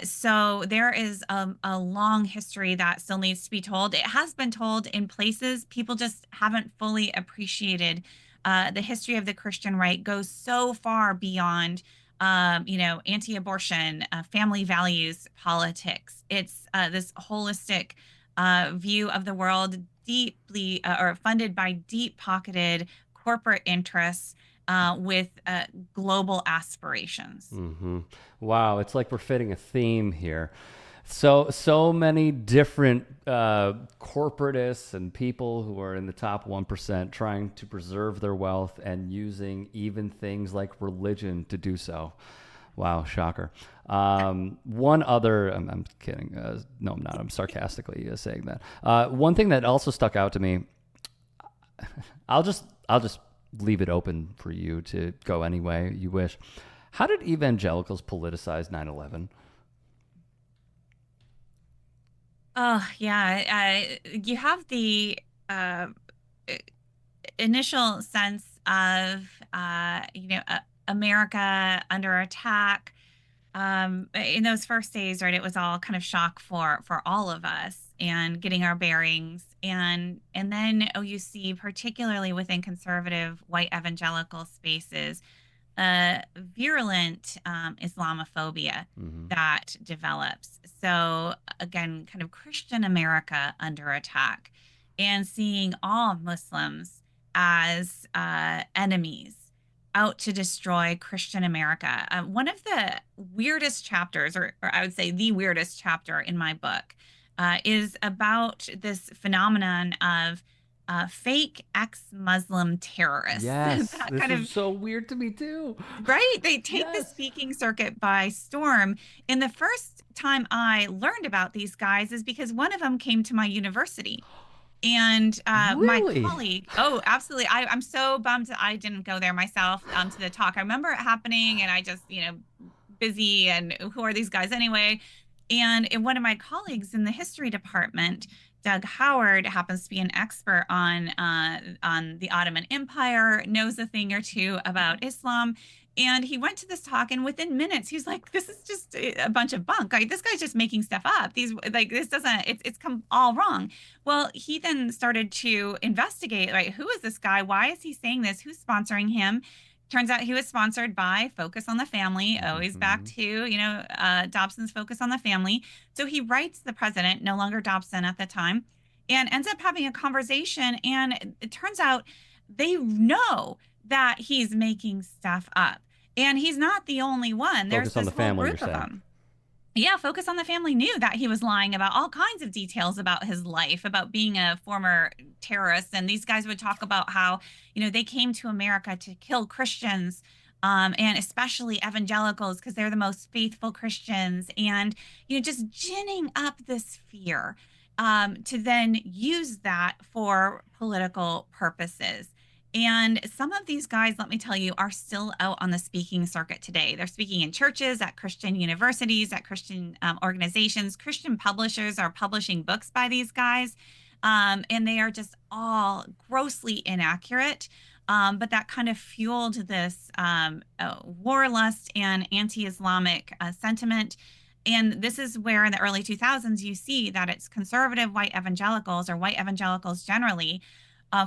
Speaker 2: So there is a long history that still needs to be told. It has been told in places. People just haven't fully appreciated the history of the Christian right goes so far beyond, anti-abortion, family values, politics. It's this holistic view of the world, deeply or funded by deep-pocketed corporate interests with global aspirations.
Speaker 1: Mm-hmm. Wow, it's like we're fitting a theme here. So many different corporatists and people who are in the top 1% trying to preserve their wealth and using even things like religion to do so. Wow, shocker. One other, I'm kidding. No, I'm not. I'm sarcastically saying that. One thing that also stuck out to me, I'll just leave it open for you to go any way you wish. How did evangelicals politicize 9/11?
Speaker 2: Oh, yeah. You have the initial sense of, America under attack. In those first days, right, it was all kind of shock for all of us and getting our bearings. And then you see, particularly within conservative white evangelical spaces, virulent Islamophobia that develops. So again, kind of Christian America under attack, and seeing all Muslims as enemies out to destroy Christian America. One of the weirdest chapters, or I would say the weirdest chapter in my book, is about this phenomenon of fake ex-Muslim terrorists.
Speaker 1: Yes,
Speaker 2: That
Speaker 1: this
Speaker 2: kind
Speaker 1: is
Speaker 2: of,
Speaker 1: so weird to me too.
Speaker 2: right? They take the
Speaker 1: Yes.
Speaker 2: speaking circuit by storm. And the first time I learned about these guys is because one of them came to my university. And my
Speaker 1: Really?
Speaker 2: colleague, oh, absolutely. I'm so bummed that I didn't go there myself to the talk. I remember it happening, and I just, busy, and who are these guys anyway? And one of my colleagues in the history department, Doug Howard, happens to be an expert on the Ottoman Empire, knows a thing or two about Islam. And he went to this talk, and within minutes, he's like, "This is just a bunch of bunk. Like, this guy's just making stuff up. This doesn't. It's come all wrong." Well, he then started to investigate, right? Who is this guy? Why is he saying this? Who's sponsoring him? Turns out he was sponsored by Focus on the Family, always back
Speaker 1: Hmm.
Speaker 2: to, Dobson's Focus on the Family. So he writes the president, no longer Dobson at the time, and ends up having a conversation. And it turns out they know that he's making stuff up. And he's not the only one. There's
Speaker 1: Focus on
Speaker 2: this
Speaker 1: the
Speaker 2: whole
Speaker 1: family, you're
Speaker 2: group of
Speaker 1: saying.
Speaker 2: them. Yeah, Focus on the Family knew that he was lying about all kinds of details about his life, about being a former terrorist. And these guys would talk about how, they came to America to kill Christians, and especially evangelicals, because they're the most faithful Christians. And, just ginning up this fear, to then use that for political purposes. And some of these guys, let me tell you, are still out on the speaking circuit today. They're speaking in churches, at Christian universities, at Christian organizations. Christian publishers are publishing books by these guys. And they are just all grossly inaccurate. But that kind of fueled this war lust and anti Islamic sentiment. And this is where in the early 2000s you see that it's conservative white evangelicals, or white evangelicals generally, uh,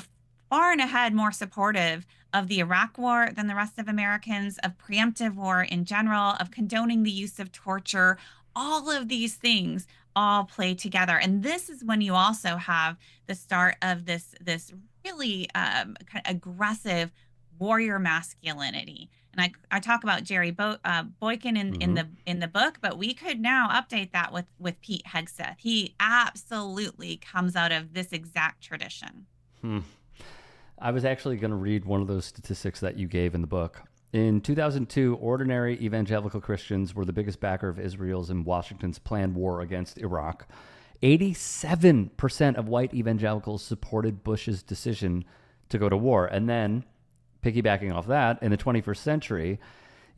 Speaker 2: far and ahead more supportive of the Iraq war than the rest of Americans, of preemptive war in general, of condoning the use of torture. All of these things all play together. And this is when you also have the start of this really kind of aggressive warrior masculinity. And I talk about Jerry Boykin
Speaker 1: Hmm.
Speaker 2: in the book, but we could now update that with Pete Hegseth. He absolutely comes out of this exact tradition.
Speaker 1: Hmm. I was actually going to read one of those statistics that you gave in the book. In 2002, ordinary evangelical Christians were the biggest backer of Israel's and Washington's planned war against Iraq. 87% of white evangelicals supported Bush's decision to go to war. And then, piggybacking off that, in the 21st century,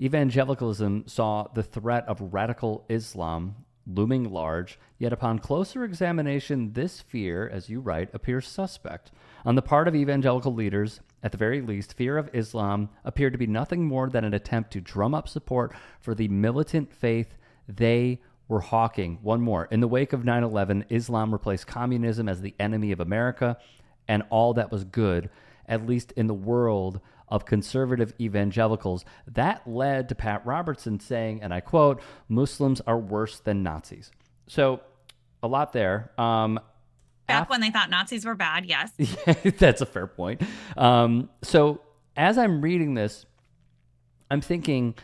Speaker 1: evangelicalism saw the threat of radical Islam looming large, yet upon closer examination, this fear, as you write, appears suspect. On the part of evangelical leaders, at the very least, fear of Islam appeared to be nothing more than an attempt to drum up support for the militant faith they were hawking. One more. In the wake of 9/11, Islam replaced communism as the enemy of America and all that was good, at least in the world of conservative evangelicals. That led to Pat Robertson saying, and I quote, "Muslims are worse than Nazis." So a lot there.
Speaker 2: Back when they thought Nazis were bad, yes.
Speaker 1: Yeah, that's a fair point. So as I'm reading this, I'm thinking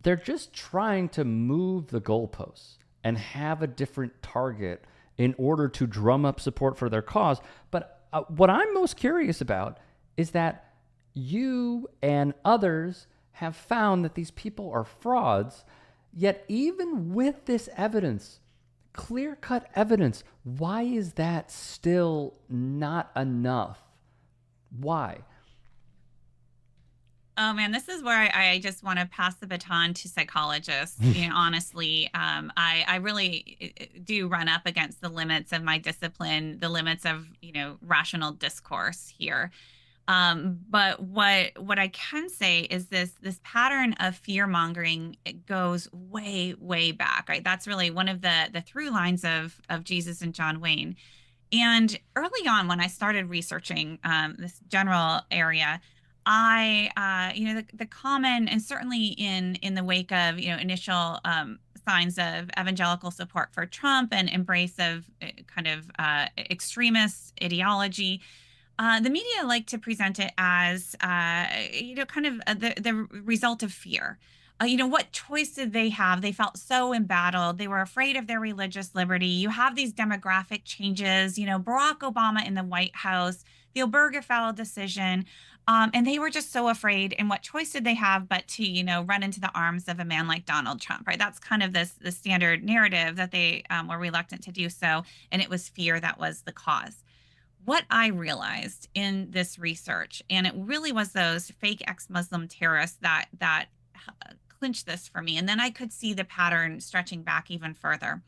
Speaker 1: they're just trying to move the goalposts and have a different target in order to drum up support for their cause. But what I'm most curious about is that you and others have found that these people are frauds, yet even with this evidence, clear-cut evidence, why is that still not enough? Why?
Speaker 2: Oh man, this is where I just want to pass the baton to psychologists. Honestly, I really do run up against the limits of my discipline, the limits of rational discourse here. But what I can say is this pattern of fear mongering, it goes way back, right? That's really one of the through lines of Jesus and John Wayne. And early on, when I started researching this general area, the common, and certainly in the wake of initial signs of evangelical support for Trump and embrace of kind of extremist ideology, the media like to present it as, kind of the result of fear. What choice did they have? They felt so embattled. They were afraid of their religious liberty. You have these demographic changes, Barack Obama in the White House, the Obergefell decision. And they were just so afraid. And what choice did they have but to, run into the arms of a man like Donald Trump, right? That's kind of the standard narrative that they were reluctant to do so. And it was fear that was the cause. What I realized in this research, and it really was those fake ex-Muslim terrorists that clinched this for me, and then I could see the pattern stretching back even further,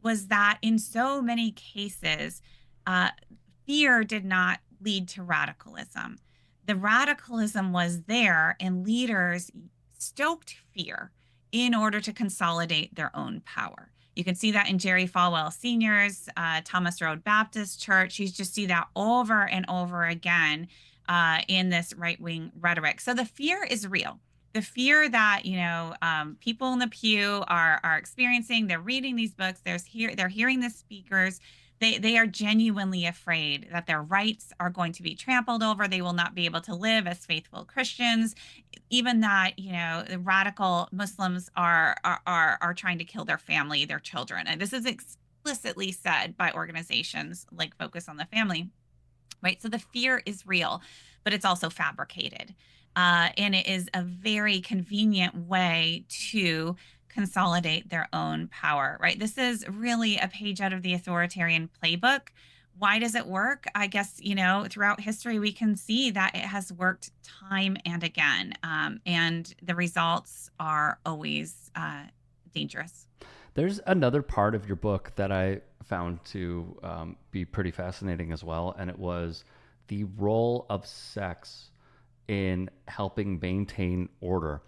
Speaker 2: was that in so many cases, uh, fear did not lead to radicalism. The radicalism was there, and leaders stoked fear in order to consolidate their own power. You can see that in Jerry Falwell Sr.'s Thomas Road Baptist Church. You just see that over and over again in this right-wing rhetoric. So the fear is real. The fear that people in the pew are experiencing. They're reading these books. They're hearing the speakers. They are genuinely afraid that their rights are going to be trampled over. They will not be able to live as faithful Christians. Even that, the radical Muslims are trying to kill their family, their children. And this is explicitly said by organizations like Focus on the Family, right? So the fear is real, but it's also fabricated. And it is a very convenient way to consolidate their own power, right? This is really a page out of the authoritarian playbook. Why does it work? I guess, throughout history, we can see that it has worked time and again. And the results are always dangerous.
Speaker 1: There's another part of your book that I found to be pretty fascinating as well. And it was the role of sex in helping maintain order.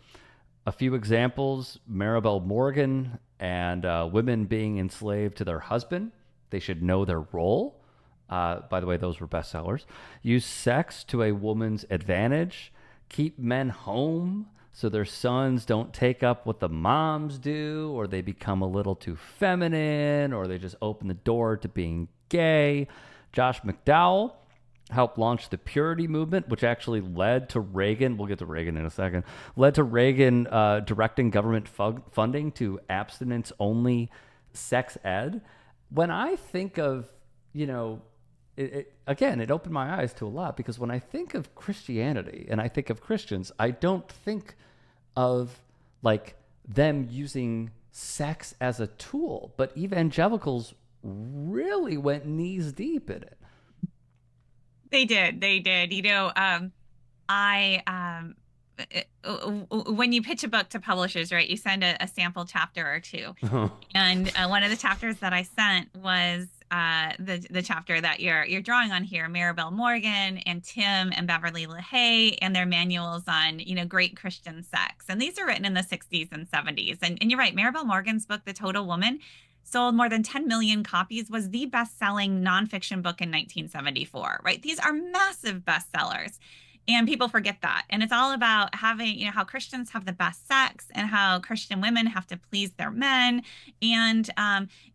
Speaker 1: A few examples: Maribel Morgan and women being enslaved to their husband. They should know their role. By the way, those were bestsellers. Use sex to a woman's advantage. Keep men home so their sons don't take up what the moms do, or they become a little too feminine, or they just open the door to being gay. Josh McDowell helped launch the purity movement, which actually led to Reagan. We'll get to Reagan in a second. Led to Reagan directing government funding to abstinence-only sex ed. When I think of, again, it opened my eyes to a lot, because when I think of Christianity and I think of Christians, I don't think of like them using sex as a tool, but evangelicals really went knees deep in it.
Speaker 2: They did. When you pitch a book to publishers, right, you send a sample chapter or two. And one of the chapters that I sent was the chapter that you're drawing on here, Maribel Morgan and Tim and Beverly LaHaye and their manuals on, great Christian sex. And these are written in the 60s and 70s. And you're right, Maribel Morgan's book, The Total Woman, sold more than 10 million copies, was the best-selling nonfiction book in 1974, right? These are massive bestsellers. And people forget that. And it's all about having, how Christians have the best sex and how Christian women have to please their men. And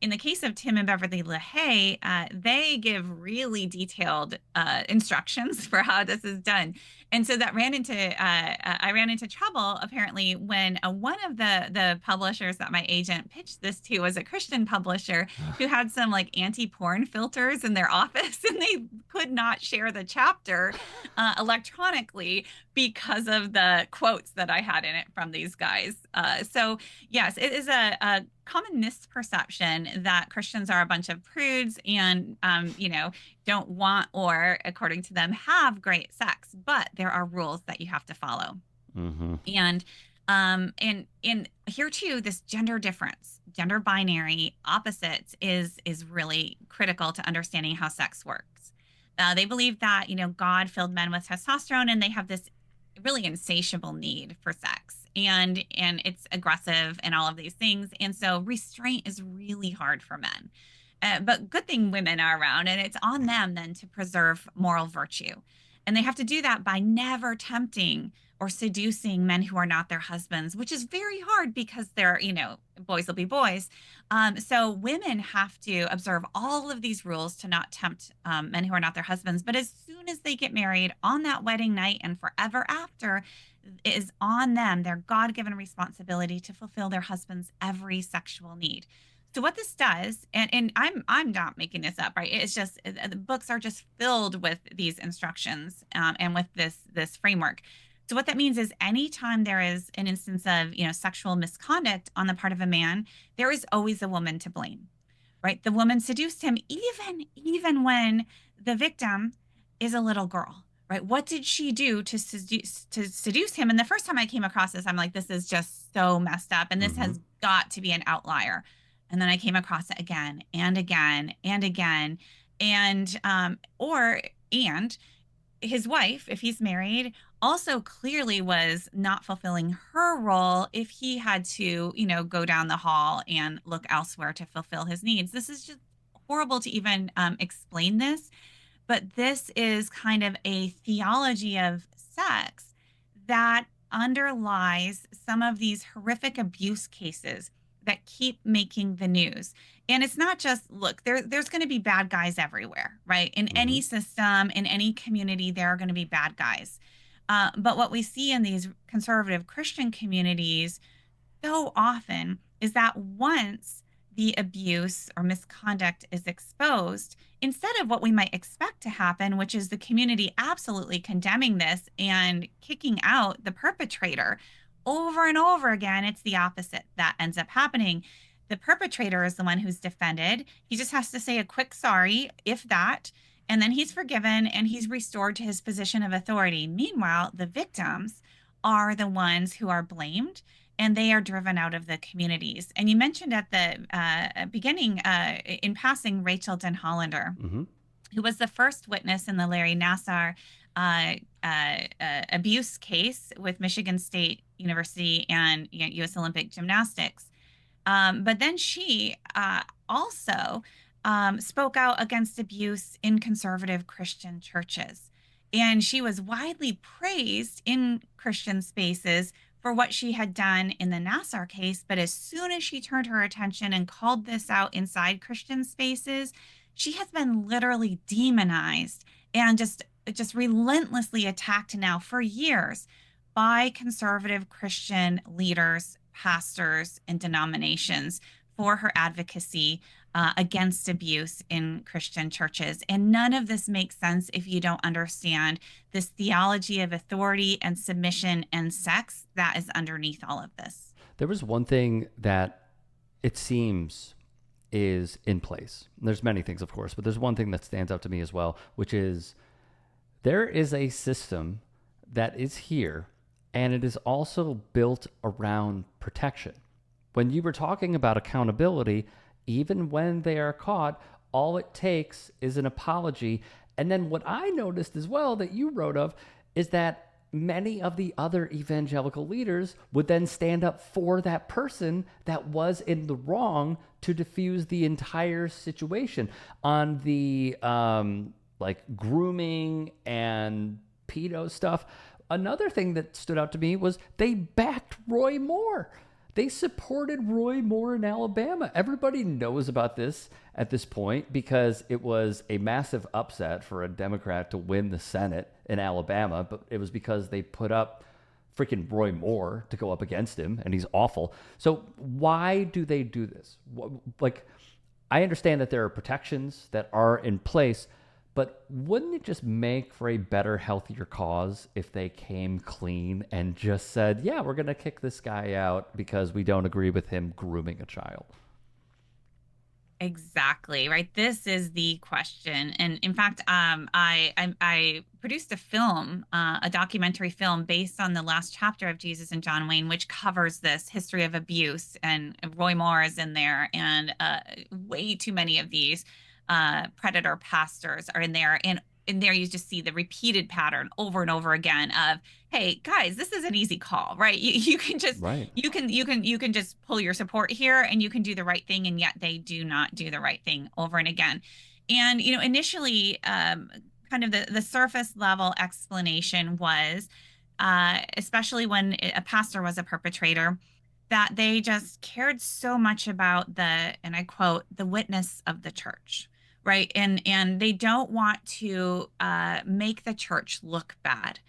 Speaker 2: in the case of Tim and Beverly LaHaye, they give really detailed instructions for how this is done. And so that I ran into trouble apparently when one of the publishers that my agent pitched this to was a Christian publisher who had some like anti-porn filters in their office, and they could not share the chapter electronically because of the quotes that I had in it from these guys. So yes, it is a common misperception that Christians are a bunch of prudes and, don't want, or according to them, have great sex, but there are rules that you have to follow. Mm-hmm. And here too, this gender difference, gender binary opposites is really critical to understanding how sex works. They believe that, God filled men with testosterone, and they have this really insatiable need for sex, and it's aggressive and all of these things. And so restraint is really hard for men. But good thing women are around, and it's on them then to preserve moral virtue. And they have to do that by never tempting or seducing men who are not their husbands, which is very hard because they're, boys will be boys. So women have to observe all of these rules to not tempt men who are not their husbands. But as soon as they get married on that wedding night and forever after, it is on them, their God-given responsibility to fulfill their husband's every sexual need. So what this does, and I'm not making this up, right? It's just the books are just filled with these instructions and with this framework. So what that means is anytime there is an instance of sexual misconduct on the part of a man, there is always a woman to blame, right? The woman seduced him even when the victim is a little girl, right? What did she do to seduce him? And the first time I came across this, I'm like, this is just so messed up, and this has got to be an outlier. And then I came across it again and again and again. And his wife, if he's married, also clearly was not fulfilling her role if he had to, go down the hall and look elsewhere to fulfill his needs. This is just horrible to even explain this, but this is kind of a theology of sex that underlies some of these horrific abuse cases that keep making the news. And it's not just, look, there's going to be bad guys everywhere, right? In any system, in any community, there are going to be bad guys. But what we see in these conservative Christian communities so often is that once the abuse or misconduct is exposed, instead of what we might expect to happen, which is the community absolutely condemning this and kicking out the perpetrator, over and over again, it's the opposite that ends up happening. The perpetrator is the one who's defended. He just has to say a quick sorry, if that, and then he's forgiven and he's restored to his position of authority. Meanwhile, the victims are the ones who are blamed, and they are driven out of the communities. And you mentioned at the beginning, in passing, Rachel Denhollander, who was the first witness in the Larry Nassar abuse case with Michigan State University and U.S. Olympic Gymnastics. But then she also spoke out against abuse in conservative Christian churches. And she was widely praised in Christian spaces for what she had done in the Nassar case. But as soon as she turned her attention and called this out inside Christian spaces, she has been literally demonized and just relentlessly attacked now for years by conservative Christian leaders, pastors, and denominations for her advocacy against abuse in Christian churches. And none of this makes sense if you don't understand this theology of authority and submission and sex that is underneath all of this.
Speaker 1: There was one thing that it seems is in place. There's many things, of course, but there's one thing that stands out to me as well, which is there is a system that is here, and it is also built around protection. When you were talking about accountability, even when they are caught, all it takes is an apology. And then what I noticed as well that you wrote of is that many of the other evangelical leaders would then stand up for that person that was in the wrong to diffuse the entire situation. On the grooming and pedo stuff, another thing that stood out to me was they backed Roy Moore. They supported Roy Moore in Alabama. Everybody knows about this at this point because it was a massive upset for a Democrat to win the Senate in Alabama, but it was because they put up freaking Roy Moore to go up against him, and he's awful. So why do they do this? I understand that there are protections that are in place, but wouldn't it just make for a better, healthier cause if they came clean and just said, yeah, we're going to kick this guy out because we don't agree with him grooming a child?
Speaker 2: Exactly, right. This is the question. And in fact, I produced a film, a documentary film based on the last chapter of Jesus and John Wayne, which covers this history of abuse. And Roy Moore is in there, and way too many of these predator pastors are in there. And in there, you just see the repeated pattern over and over again of, hey, guys, this is an easy call, right? You can just,
Speaker 1: right.
Speaker 2: you can just pull your support here and you can do the right thing. And yet they do not do the right thing over and again. And, initially, kind of the surface level explanation was, especially when a pastor was a perpetrator, that they just cared so much about the, and I quote, the witness of the church, right? And they don't want to make the church look bad,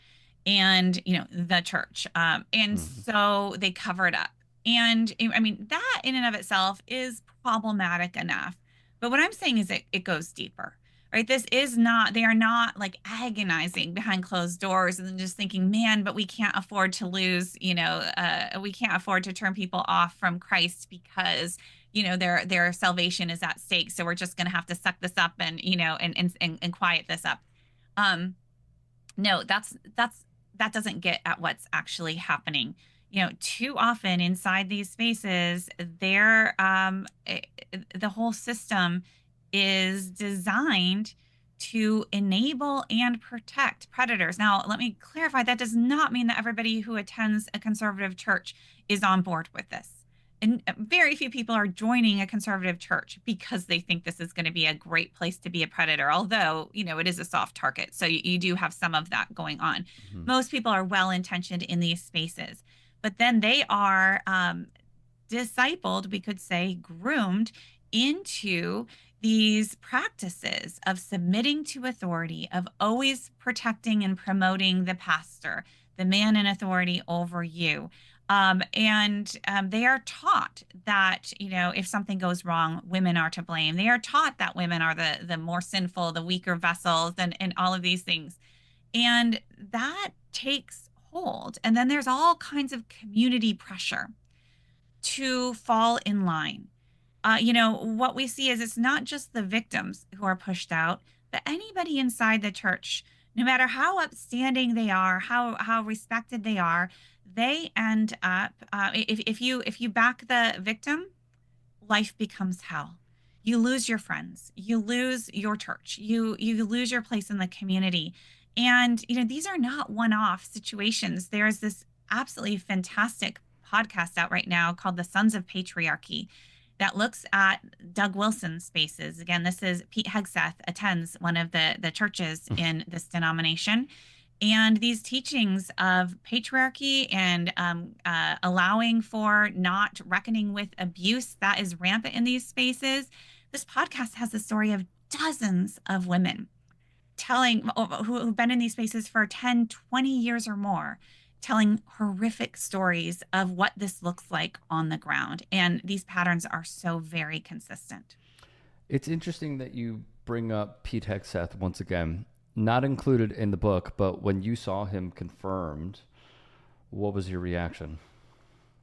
Speaker 2: and the church, and
Speaker 1: Mhm.
Speaker 2: so they cover it up. And I mean, that in and of itself is problematic enough. But what I'm saying is it goes deeper, right? This is not, they are not like agonizing behind closed doors and then just thinking, man, but we can't afford to lose, we can't afford to turn people off from Christ because their salvation is at stake. So we're just going to have to suck this up and and quiet this up. Um, no, that doesn't get at what's actually happening. Too often inside these spaces, the whole system is designed to enable and protect predators. Now, let me clarify, that does not mean that everybody who attends a conservative church is on board with this. And very few people are joining a conservative church because they think this is going to be a great place to be a predator, although, it is a soft target. So you do have some of that going on.
Speaker 1: Mhm.
Speaker 2: Most people are well intentioned in these spaces, but then they are discipled, we could say, groomed into these practices of submitting to authority, of always protecting and promoting the pastor, the man in authority over you. And they are taught that, if something goes wrong, women are to blame. They are taught that women are the more sinful, the weaker vessels, and all of these things. And that takes hold. And then there's all kinds of community pressure to fall in line. What we see is it's not just the victims who are pushed out, but anybody inside the church, no matter how upstanding they are, how respected they are, they end up. If you back the victim, life becomes hell. You lose your friends, you lose your church, you lose your place in the community. And these are not one-off situations. There's this absolutely fantastic podcast out right now called The Sons of Patriarchy that looks at Doug Wilson's spaces. Again, this is Pete Hegseth attends one of the churches in this denomination, and these teachings of patriarchy and allowing for not reckoning with abuse that is rampant in these spaces. This podcast has the story of dozens of women telling who've been in these spaces for 10, 20 years or more, telling horrific stories of what this looks like on the ground. And these patterns are so very consistent.
Speaker 1: It's interesting that you bring up Pete Hegseth once again, not included in the book, but when you saw him confirmed, what was your reaction?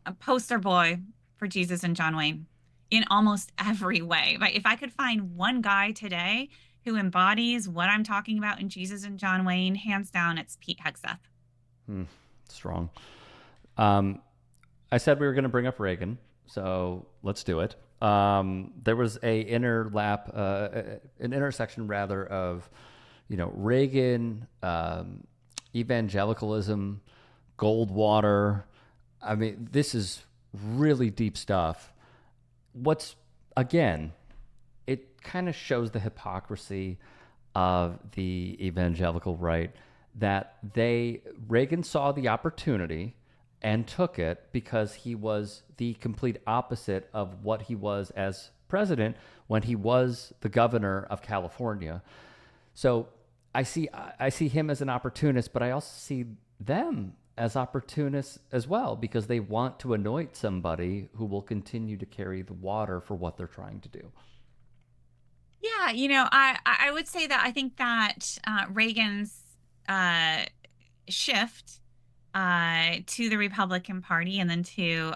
Speaker 2: A poster boy for Jesus and John Wayne in almost every way. Right? If I could find one guy today who embodies what I'm talking about in Jesus and John Wayne, hands down, it's Pete Hegseth.
Speaker 1: Strong. I said we were going to bring up Reagan, so let's do it. There was an intersection rather of, Reagan, evangelicalism, Goldwater. I mean, this is really deep stuff. Again, it kind of shows the hypocrisy of the evangelical right that Reagan saw the opportunity and took it because he was the complete opposite of what he was as president when he was the governor of California. So I see him as an opportunist, but I also see them as opportunists as well because they want to anoint somebody who will continue to carry the water for what they're trying to do.
Speaker 2: Yeah, I would say that I think that Reagan's shift to the Republican Party and then to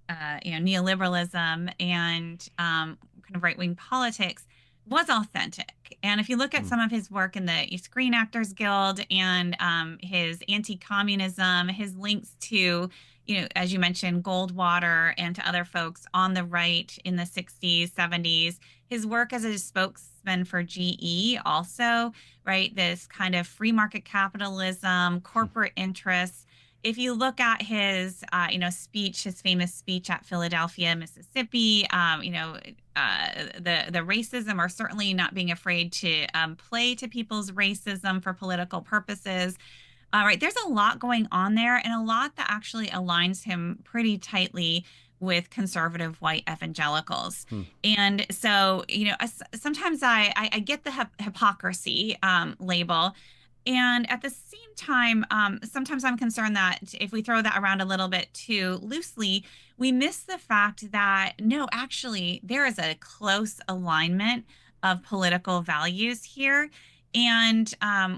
Speaker 2: neoliberalism and kind of right wing politics was authentic. And if you look at some of his work in the Screen Actors Guild and his anti-communism, his links to, as you mentioned, Goldwater and to other folks on the right in the 60s, 70s, his work as a spokesman for GE also, right? This kind of free market capitalism, corporate interests. if you look at his, speech, his famous speech at Philadelphia, Mississippi, the racism, or certainly not being afraid to play to people's racism for political purposes. Right, there's a lot going on there, and a lot that actually aligns him pretty tightly with conservative white evangelicals.
Speaker 1: Hmm.
Speaker 2: And so, sometimes I get the hypocrisy label. And at the same time, sometimes I'm concerned that if we throw that around a little bit too loosely, we miss the fact that no, actually, there is a close alignment of political values here. And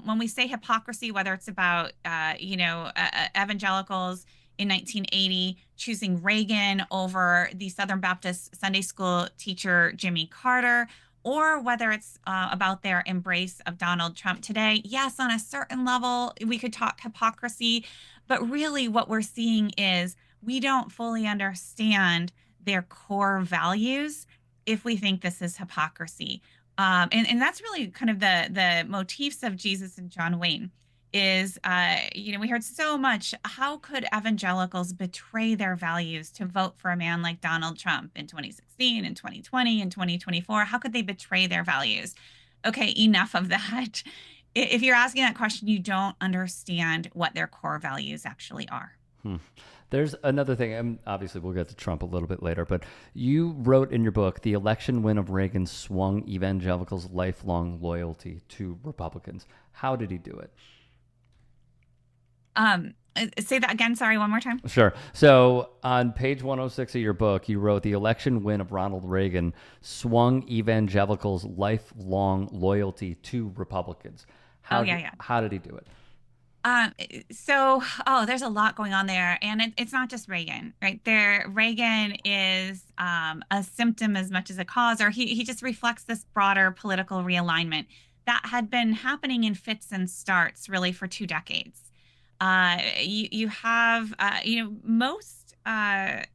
Speaker 2: when we say hypocrisy, whether it's about, evangelicals in 1980 choosing Reagan over the Southern Baptist Sunday school teacher Jimmy Carter, or whether it's about their embrace of Donald Trump today. Yes, on a certain level, we could talk hypocrisy, but really what we're seeing is we don't fully understand their core values if we think this is hypocrisy. And that's really kind of the motifs of Jesus and John Wayne is, we heard so much. How could evangelicals betray their values to vote for a man like Donald Trump in 2016 and 2020 and 2024? How could they betray their values? Okay, enough of that. If you're asking that question, you don't understand what their core values actually are.
Speaker 1: There's another thing, and obviously we'll get to Trump a little bit later, but you wrote in your book, the election win of Reagan swung evangelicals' lifelong loyalty to Republicans. How did he do it?
Speaker 2: Say that again. Sorry, one more time.
Speaker 1: Sure. So on page 106 of your book, you wrote the election win of Ronald Reagan swung evangelicals' lifelong loyalty to Republicans. How did he do it?
Speaker 2: There's a lot going on there, and it's not just Reagan, right? Reagan is a symptom as much as a cause, or he just reflects this broader political realignment that had been happening in fits and starts really for 2 decades. You have, most white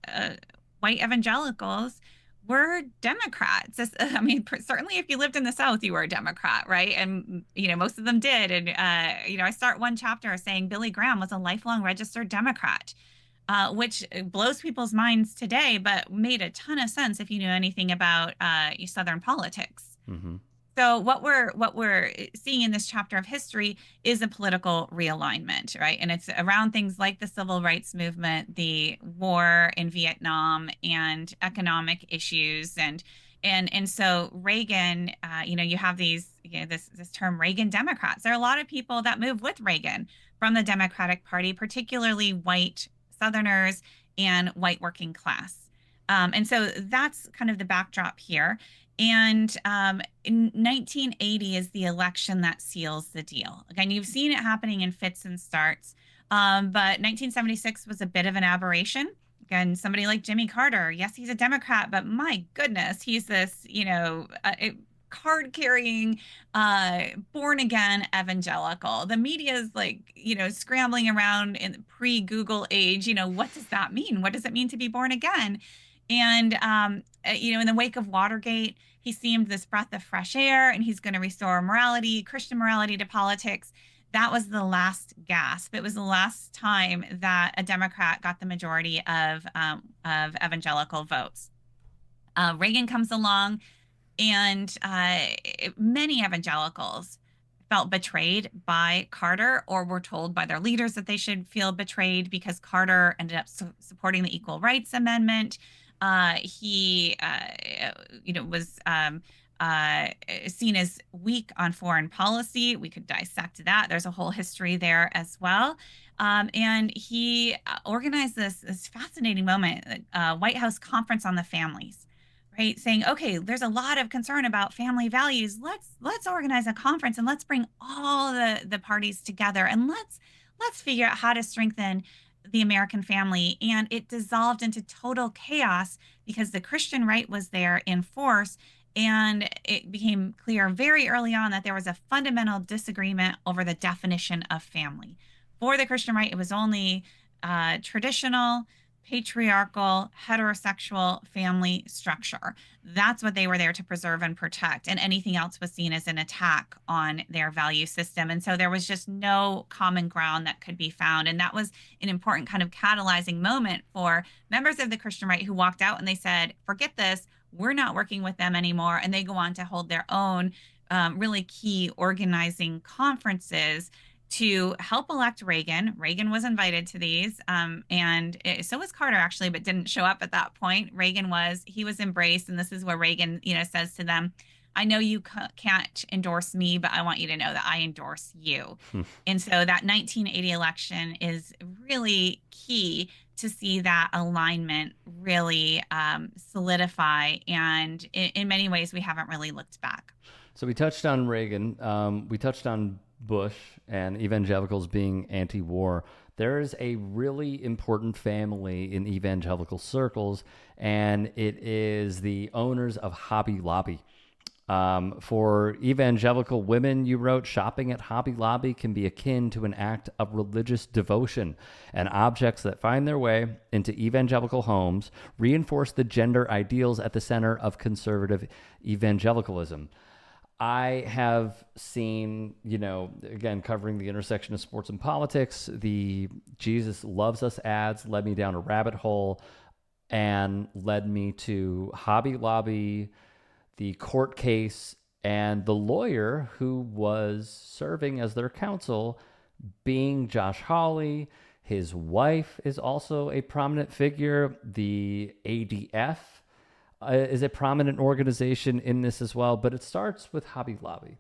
Speaker 2: evangelicals were Democrats. I mean, certainly if you lived in the South, you were a Democrat, right? And, most of them did. And, I start one chapter saying Billy Graham was a lifelong registered Democrat, which blows people's minds today, but made a ton of sense if you knew anything about Southern politics.
Speaker 1: Mm-hmm.
Speaker 2: So what we're seeing in this chapter of history is a political realignment, right? And it's around things like the civil rights movement, the war in Vietnam, and economic issues, and so Reagan, you have these, this term Reagan Democrats. There are a lot of people that move with Reagan from the Democratic Party, particularly white Southerners and white working class. And so that's kind of the backdrop here. And in 1980 is the election that seals the deal. Again, you've seen it happening in fits and starts, but 1976 was a bit of an aberration. Again, somebody like Jimmy Carter, yes, he's a Democrat, but my goodness, he's this, card-carrying, born-again evangelical. The media is like, scrambling around in the pre-Google age. What does that mean? What does it mean to be born again? And, in the wake of Watergate, he seemed this breath of fresh air, and he's going to restore morality, Christian morality to politics. That was the last gasp. It was the last time that a Democrat got the majority of evangelical votes. Reagan comes along, and many evangelicals felt betrayed by Carter, or were told by their leaders that they should feel betrayed because Carter ended up supporting the Equal Rights Amendment. He, was seen as weak on foreign policy. We could dissect that. There's a whole history there as well. And he organized this fascinating moment, White House Conference on the Families, right? Saying, okay, there's a lot of concern about family values. Let's organize a conference and let's bring all the parties together, and let's figure out how to strengthen the American family. And it dissolved into total chaos because the Christian right was there in force. And it became clear very early on that there was a fundamental disagreement over the definition of family. For the Christian right, it was only traditional, patriarchal, heterosexual family structure. That's what they were there to preserve and protect. And anything else was seen as an attack on their value system. And so there was just no common ground that could be found. And that was an important kind of catalyzing moment for members of the Christian right who walked out and they said, forget this, we're not working with them anymore. And they go on to hold their own really key organizing conferences to help elect Reagan. Reagan was invited to these, so was Carter actually, but didn't show up at that point. He was embraced, and this is where Reagan, says to them, "I know you can't endorse me, but I want you to know that I endorse you." And so that 1980 election is really key to see that alignment really solidify, and in many ways, we haven't really looked back.
Speaker 1: So we touched on Reagan. We touched on Bush and evangelicals being anti-war. There is a really important family in evangelical circles, and it is the owners of Hobby Lobby. For evangelical women, you wrote, shopping at Hobby Lobby can be akin to an act of religious devotion, and objects that find their way into evangelical homes reinforce the gender ideals at the center of conservative evangelicalism. I have seen, again, covering the intersection of sports and politics, the Jesus Loves Us ads led me down a rabbit hole and led me to Hobby Lobby, the court case, and the lawyer who was serving as their counsel being Josh Hawley. His wife is also a prominent figure. The ADF is a prominent organization in this as well, but it starts with Hobby Lobby.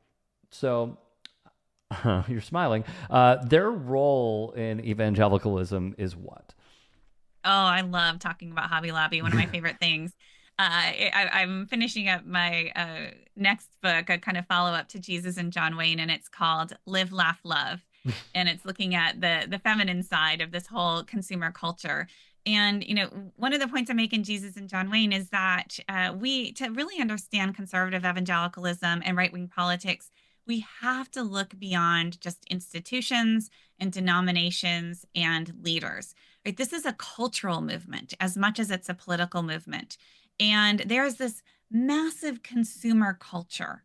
Speaker 1: So you're smiling. Their role in evangelicalism is what?
Speaker 2: Oh, I love talking about Hobby Lobby. One of my favorite things. I'm finishing up my next book, a kind of follow up to Jesus and John Wayne, and it's called Live, Laugh, Love. And it's looking at the feminine side of this whole consumer culture. And, one of the points I make in Jesus and John Wayne is that to really understand conservative evangelicalism and right-wing politics, we have to look beyond just institutions and denominations and leaders. Right? This is a cultural movement as much as it's a political movement. And there's this massive consumer culture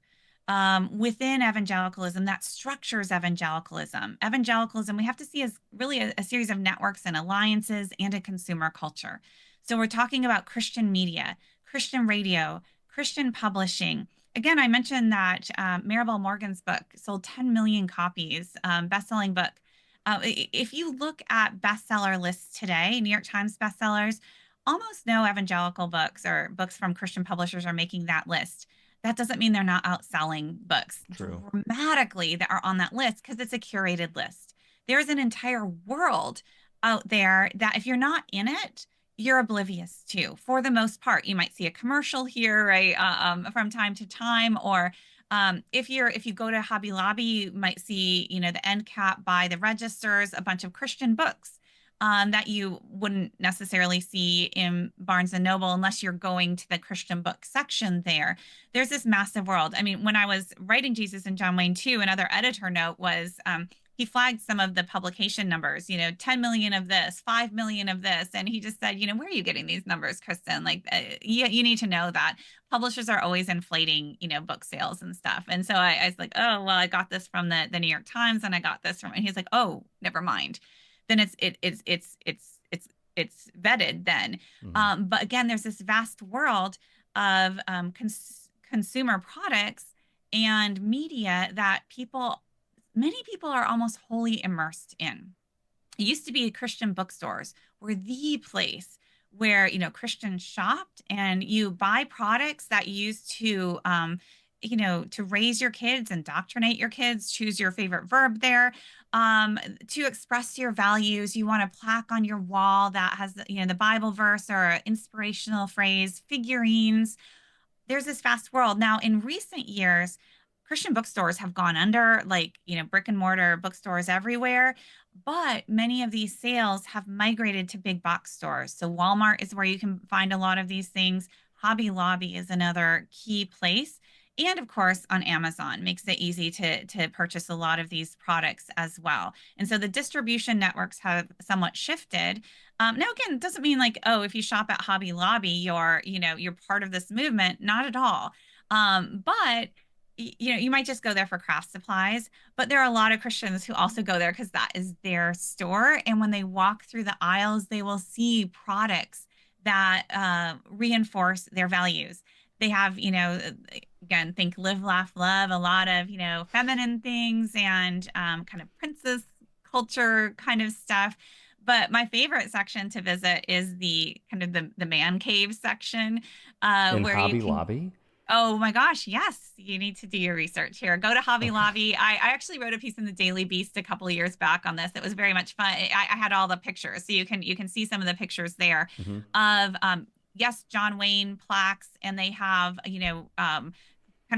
Speaker 2: within evangelicalism that structures evangelicalism. Evangelicalism, we have to see as really a series of networks and alliances and a consumer culture. So we're talking about Christian media, Christian radio, Christian publishing. Again, I mentioned that Maribel Morgan's book sold 10 million copies, best-selling book. If you look at bestseller lists today, New York Times bestsellers, almost no evangelical books or books from Christian publishers are making that list. That doesn't mean they're not outselling books dramatically that are on that list because it's a curated list. There's an entire world out there that if you're not in it, you're oblivious to. For the most part, you might see a commercial here, right, from time to time, or if you go to Hobby Lobby, you might see, the end cap by the registers, a bunch of Christian books. That you wouldn't necessarily see in Barnes and Noble unless you're going to the Christian book section there. There's this massive world. I mean, when I was writing Jesus and John Wayne too, another editor note was he flagged some of the publication numbers, 10 million of this, 5 million of this. And he just said, where are you getting these numbers, Kristin? Like, you need to know that publishers are always inflating, book sales and stuff. And so I was like, oh, well, I got this from the New York Times and I got this from, and he's like, oh, never mind. Then it's vetted then. Mm-hmm. But again, there's this vast world of consumer products and media that many people are almost wholly immersed in. It used to be Christian bookstores were the place where, Christians shopped and you buy products that you use to, to raise your kids, indoctrinate your kids, choose your favorite verb there, to express your values. You want a plaque on your wall that has, the Bible verse or an inspirational phrase, figurines. There's this vast world. Now, in recent years, Christian bookstores have gone under, like, brick and mortar bookstores everywhere, but many of these sales have migrated to big box stores. So Walmart is where you can find a lot of these things. Hobby Lobby is another key place. And of course, on Amazon makes it easy to purchase a lot of these products as well. And so the distribution networks have somewhat shifted. Now, again, it doesn't mean like, oh, if you shop at Hobby Lobby, you're part of this movement. Not at all. But you might just go there for craft supplies, but there are a lot of Christians who also go there because that is their store. And when they walk through the aisles, they will see products that reinforce their values. They have, again, think live, laugh, love, a lot of, feminine things and kind of princess culture kind of stuff. But my favorite section to visit is the kind of the man cave section,
Speaker 1: In
Speaker 2: where you
Speaker 1: Hobby
Speaker 2: can.
Speaker 1: Lobby?
Speaker 2: Oh my gosh, yes. You need to do your research here. Go to Hobby
Speaker 1: Okay.
Speaker 2: Lobby. I actually wrote a piece in the Daily Beast a couple of years back on this. It was very much fun. I had all the pictures, so you can see some of the pictures there
Speaker 1: Hmm.
Speaker 2: of yes, John Wayne plaques, and they have kind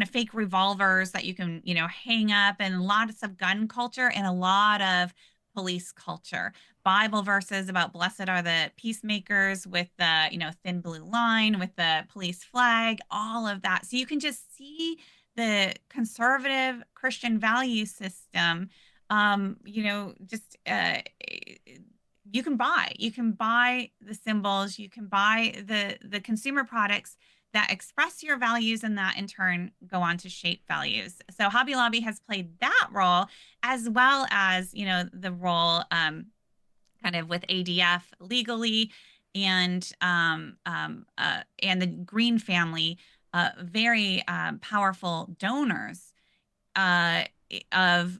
Speaker 2: of fake revolvers that you can hang up, and lots of gun culture and a lot of police culture. Bible verses about blessed are the peacemakers with the, thin blue line with the police flag, all of that. So you can just see the conservative Christian value system. Just you can buy the symbols, you can buy the consumer products that express your values and that in turn go on to shape values. So Hobby Lobby has played that role as well as, the role kind of with ADF legally and the Green family, very powerful donors uh, of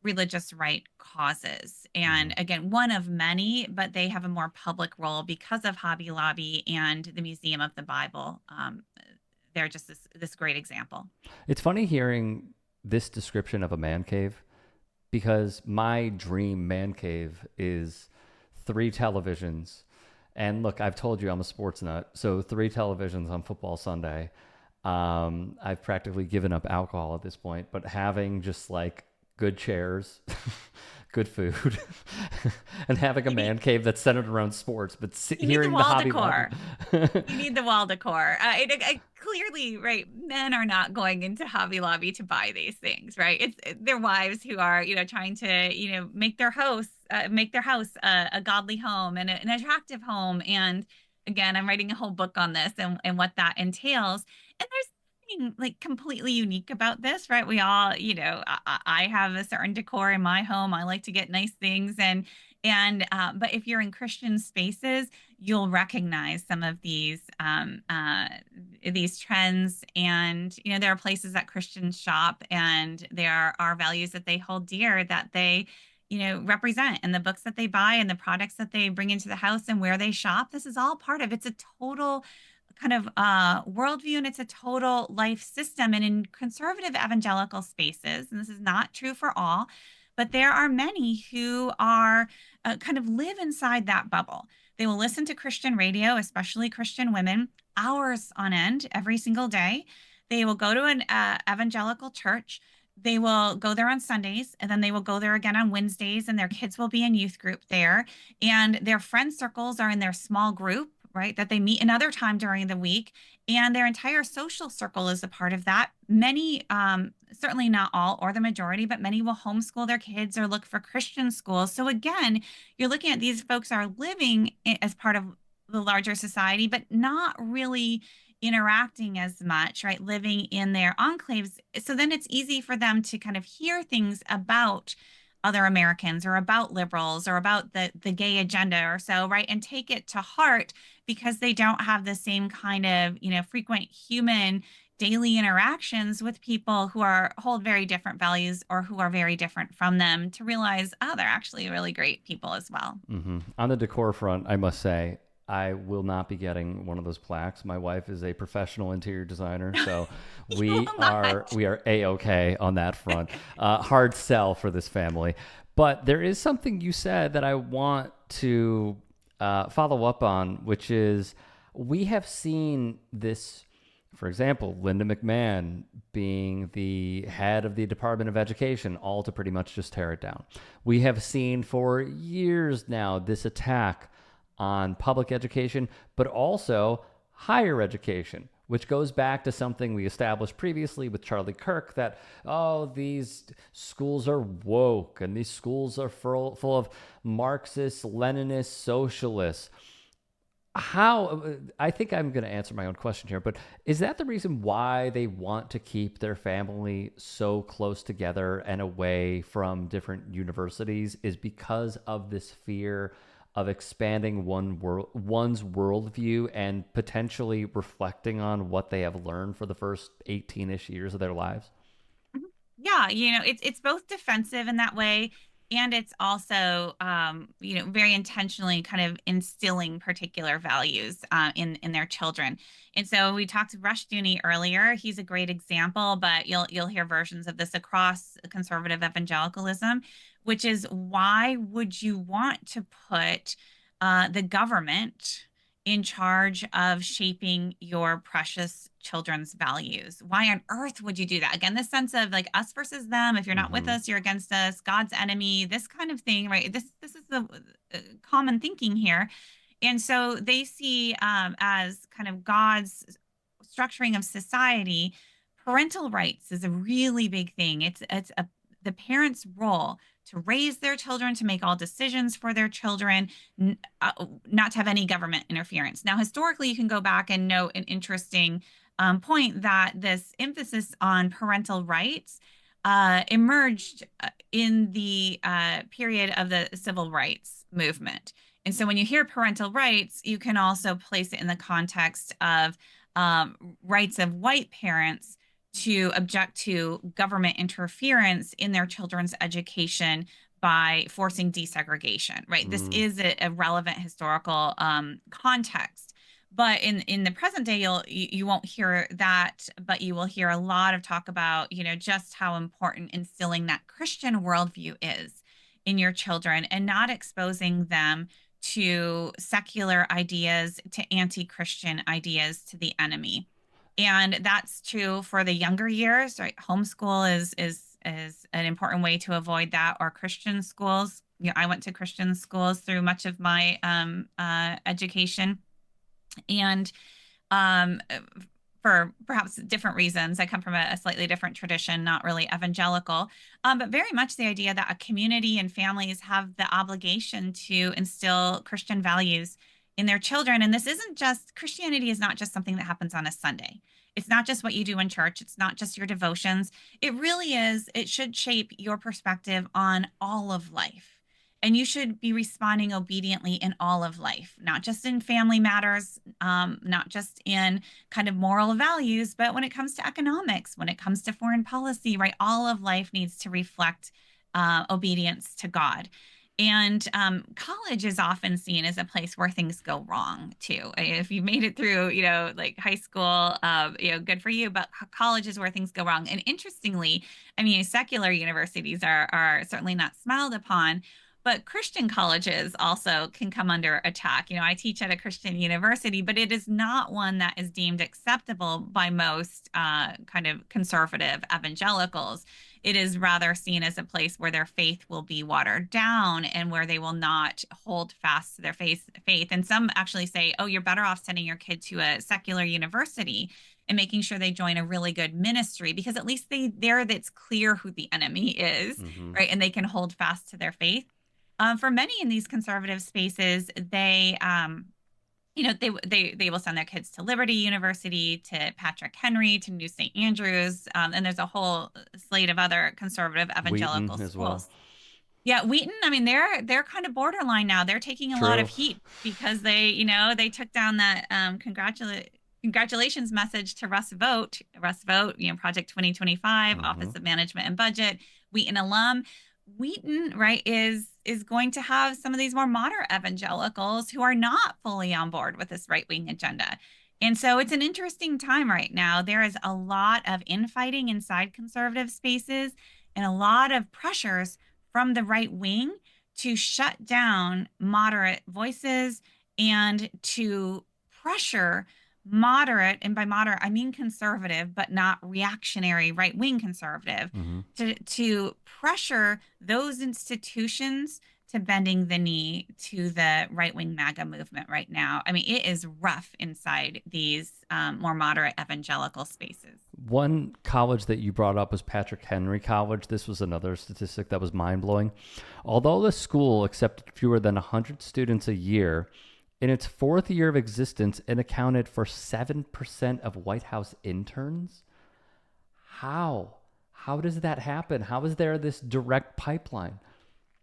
Speaker 2: religious right causes. And
Speaker 1: Hmm.
Speaker 2: again, one of many, but they have a more public role because of Hobby Lobby and the Museum of the Bible. They're just this great example.
Speaker 1: It's funny hearing this description of a man cave because my dream man cave is three televisions. And look, I've told you I'm a sports nut. So three televisions on football Sunday. I've practically given up alcohol at this point, but having just like good chairs, good food, and having a
Speaker 2: You need
Speaker 1: man cave that's centered around sports, but
Speaker 2: you need the
Speaker 1: hearing the
Speaker 2: wall
Speaker 1: Hobby Lobby.
Speaker 2: decor. You need the wall decor. Clearly, right? Men are not going into Hobby Lobby to buy these things, right? It's their wives who are, trying to, make their house a godly home and an attractive home. And again, I'm writing a whole book on this and what that entails. And there's nothing like completely unique about this, right? We all, I have a certain decor in my home. I like to get nice things but if you're in Christian spaces, you'll recognize some of these trends. And there are places that Christians shop, and there are values that they hold dear that they represent in the books that they buy and the products that they bring into the house and where they shop. This is all part of it's a total kind of worldview, and it's a total life system. And in conservative evangelical spaces, and this is not true for all, but there are many who are kind of live inside that bubble. They will listen to Christian radio, especially Christian women, hours on end every single day. They will go to an evangelical church. They will go there on Sundays, and then they will go there again on Wednesdays, and their kids will be in youth group there. And their friend circles are in their small group, right, that they meet another time during the week. And their entire social circle is a part of that. Many, certainly not all or the majority, but many will homeschool their kids or look for Christian schools. So again, you're looking at these folks are living as part of the larger society, but not really interacting as much, right? Living in their enclaves. So then it's easy for them to kind of hear things about other Americans or about liberals or about the gay agenda or so, right? And take it to heart because they don't have the same kind of, frequent human daily interactions with people who are hold very different values or who are very different from them to realize, oh, they're actually really great people as well.
Speaker 1: Hmm. On the decor front, I must say, I will not be getting one of those plaques. My wife is a professional interior designer, so
Speaker 2: You
Speaker 1: we
Speaker 2: will
Speaker 1: are
Speaker 2: not.
Speaker 1: we are a-okay on that front. Hard sell for this family, but there is something you said that I want to follow up on, which is we have seen this. For example, Linda McMahon being the head of the Department of Education, all to pretty much just tear it down. We have seen for years now this attack on public education, but also higher education, which goes back to something we established previously with Charlie Kirk, that, oh, these schools are woke and these schools are full of Marxists, Leninists, socialists. How, I think I'm going to answer my own question here, but is that the reason why they want to keep their family so close together and away from different universities, is because of this fear of expanding one's worldview and potentially reflecting on what they have learned for the first 18-ish years of their lives?
Speaker 2: Yeah, it's both defensive in that way, and it's also very intentionally kind of instilling particular values in their children. And so we talked to Rushdoony earlier. He's a great example, but you'll hear versions of this across conservative evangelicalism, which is, why would you want to put the government in charge of shaping your precious children's values? Why on earth would you do that? Again, this sense of like us versus them. If you're not with us, you're against us, God's enemy, this kind of thing, right? This is the common thinking here. And so they see as kind of God's structuring of society, parental rights is a really big thing. The parents' role to raise their children, to make all decisions for their children, not to have any government interference. Now, historically, you can go back and note an interesting point, that this emphasis on parental rights emerged in the period of the civil rights movement. And so when you hear parental rights, you can also place it in the context of rights of white parents to object to government interference in their children's education by forcing desegregation, right? This is a relevant historical context. But in the present day, you won't hear that, but you will hear a lot of talk about, just how important instilling that Christian worldview is in your children, and not exposing them to secular ideas, to anti-Christian ideas, to the enemy. And that's true for the younger years, right? Homeschool is an important way to avoid that, or Christian schools. I went to Christian schools through much of my education, and for perhaps different reasons. I come from a slightly different tradition, not really evangelical, but very much the idea that a community and families have the obligation to instill Christian values in their children. And Christianity is not just something that happens on a Sunday. It's not just what you do in church. It's not just your devotions. It really is. It should shape your perspective on all of life. And you should be responding obediently in all of life, not just in family matters, not just in kind of moral values, but when it comes to economics, when it comes to foreign policy, right? All of life needs to reflect obedience to God. And college is often seen as a place where things go wrong too. If you made it through, like high school, good for you. But college is where things go wrong. And interestingly, secular universities are certainly not smiled upon, but Christian colleges also can come under attack. I teach at a Christian university, but it is not one that is deemed acceptable by most kind of conservative evangelicals. It is rather seen as a place where their faith will be watered down and where they will not hold fast to their faith. And some actually say, oh, you're better off sending your kid to a secular university and making sure they join a really good ministry, because at least it's clear who the enemy is, right? And they can hold fast to their faith. For many in these conservative spaces, they will send their kids to Liberty University, to Patrick Henry, to New St. Andrews, and there's a whole slate of other conservative evangelical schools. Well. Yeah, Wheaton. They're kind of borderline now. They're taking a lot of heat because they took down that congratulations message to Russ Vogt, Project 2025, Office of Management and Budget, Wheaton alum. Wheaton, right, is going to have some of these more moderate evangelicals who are not fully on board with this right-wing agenda. And so it's an interesting time right now. There is a lot of infighting inside conservative spaces and a lot of pressures from the right wing to shut down moderate voices and to pressure moderate, and by moderate I mean conservative, but not reactionary right-wing conservative, to pressure those institutions to bending the knee to the right-wing MAGA movement right now. I mean, it is rough inside these more moderate evangelical spaces.
Speaker 1: One college that you brought up was Patrick Henry College. This was another statistic that was mind-blowing. Although the school accepted fewer than 100 students a year, in its fourth year of existence, it accounted for 7% of White House interns. How? How does that happen? How is there this direct pipeline?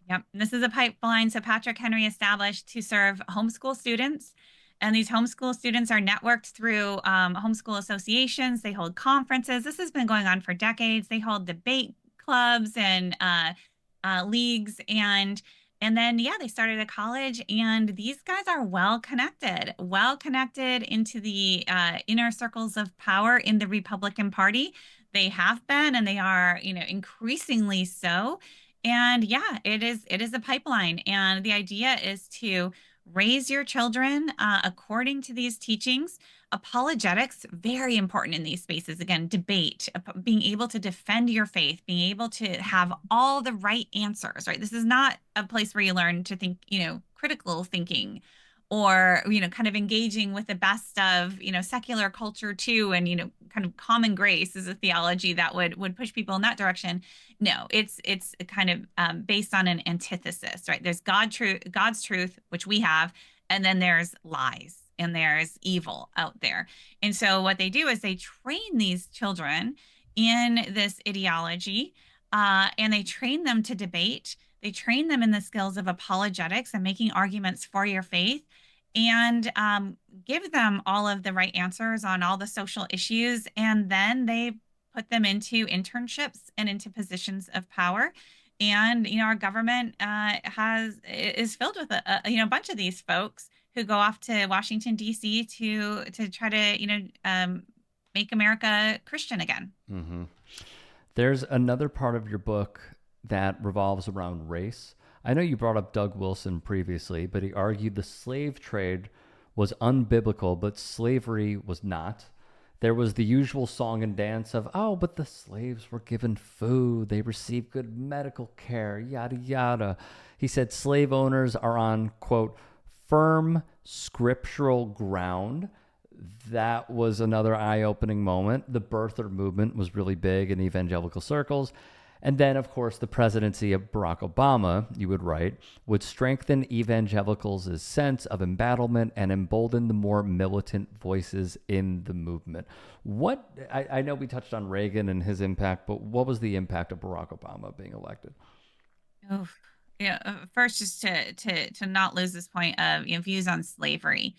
Speaker 2: Yep. This is a pipeline. So Patrick Henry established to serve homeschool students. And these homeschool students are networked through homeschool associations. They hold conferences. This has been going on for decades. They hold debate clubs and leagues. And then, yeah, they started a college. And these guys are well connected into the inner circles of power in the Republican Party. They have been, and they are, increasingly so. And yeah, it is a pipeline. And the idea is to raise your children according to these teachings. Apologetics, very important in these spaces. Again, debate, being able to defend your faith, being able to have all the right answers, right? This is not a place where you learn to think, critical thinking or, kind of engaging with the best of, secular culture too. And, kind of common grace is a theology that would push people in that direction. No, it's kind of based on an antithesis, right? There's God's truth, which we have, and then there's lies and there's evil out there. And so what they do is they train these children in this ideology, and they train them to debate. They train them in the skills of apologetics and making arguments for your faith, and give them all of the right answers on all the social issues. And then they put them into internships and into positions of power. And our government is filled with a bunch of these folks who go off to Washington D.C. to try to make America Christian again.
Speaker 1: Mm-hmm. There's another part of your book that revolves around race. I know you brought up Doug Wilson previously, but he argued the slave trade was unbiblical, but slavery was not. There was the usual song and dance of, oh, but the slaves were given food, they received good medical care, yada, yada. He said slave owners are on, quote, firm scriptural ground. That was another eye-opening moment. The birther movement was really big in evangelical circles. And then, of course, the presidency of Barack Obama, you would write, would strengthen evangelicals' sense of embattlement and embolden the more militant voices in the movement. I know we touched on Reagan and his impact, but what was the impact of Barack Obama being elected?
Speaker 2: Oh, yeah. First, just to not lose this point of views on slavery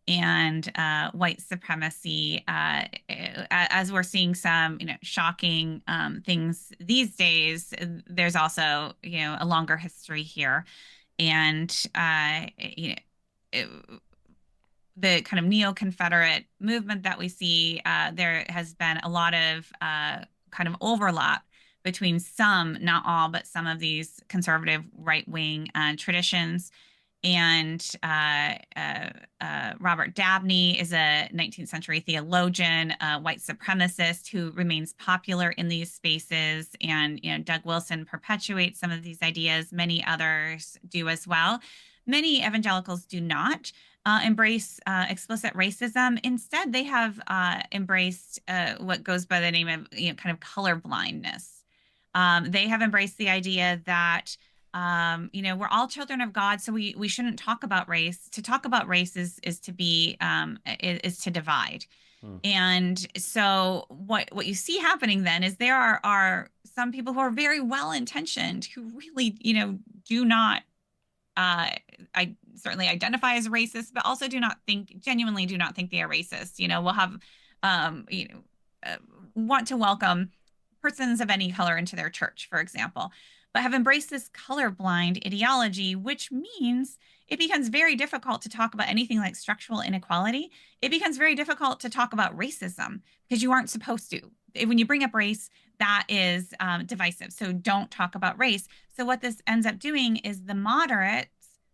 Speaker 2: and white supremacy, as we're seeing some, shocking things these days. There's also, a longer history here, and the kind of neo-Confederate movement that we see. There has been a lot of kind of overlap between some, not all, but some of these conservative right-wing traditions. And Robert Dabney is a 19th century theologian, a white supremacist who remains popular in these spaces. And, Doug Wilson perpetuates some of these ideas. Many others do as well. Many evangelicals do not embrace explicit racism. Instead, they have embraced what goes by the name of, kind of colorblindness. They have embraced the idea that we're all children of God, so we shouldn't talk about race. To talk about race is to be is to divide. And so what you see happening then is there are some people who are very well intentioned who really do not I certainly identify as racist, but also genuinely do not think they are racist. We'll have want to welcome persons of any color into their church, for example, but have embraced this colorblind ideology, which means it becomes very difficult to talk about anything like structural inequality. It becomes very difficult to talk about racism because you aren't supposed to. When you bring up race, that is divisive. So don't talk about race. So what this ends up doing is the moderates,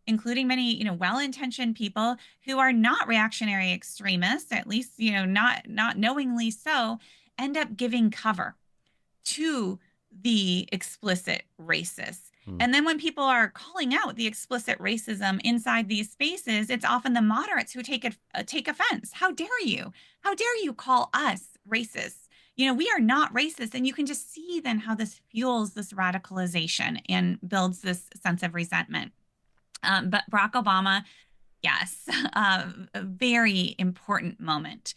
Speaker 2: including many, well-intentioned people who are not reactionary extremists, at least, not knowingly so, end up giving cover to the explicit racists. And then when people are calling out the explicit racism inside these spaces, it's often the moderates who take offense. How dare you? How dare you call us racist? We are not racist. And you can just see then how this fuels this radicalization and builds this sense of resentment. But Barack Obama, yes, a very important moment.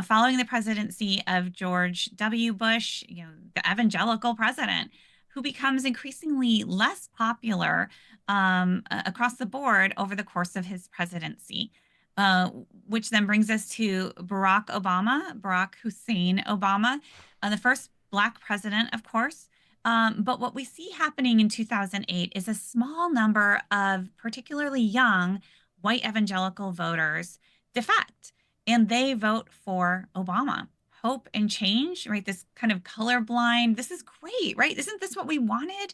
Speaker 2: Following the presidency of George W. Bush, the evangelical president, who becomes increasingly less popular across the board over the course of his presidency, which then brings us to Barack Hussein Obama, the first Black president, of course. But what we see happening in 2008 is a small number of particularly young white evangelical voters defect, and they vote for Obama. Hope and change, right? This kind of colorblind, this is great, right? Isn't this what we wanted?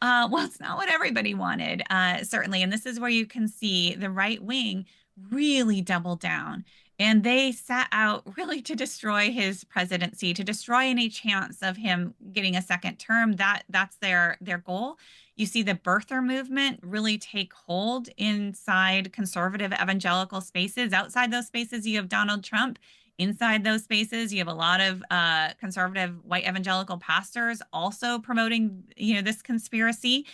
Speaker 2: Well, it's not what everybody wanted, certainly. And this is where you can see the right wing really double down. And they set out really to destroy his presidency, to destroy any chance of him getting a second term. That's their goal. You see the birther movement really take hold inside conservative evangelical spaces. Outside those spaces, you have Donald Trump. Inside those spaces, you have a lot of conservative white evangelical pastors also promoting, this conspiracy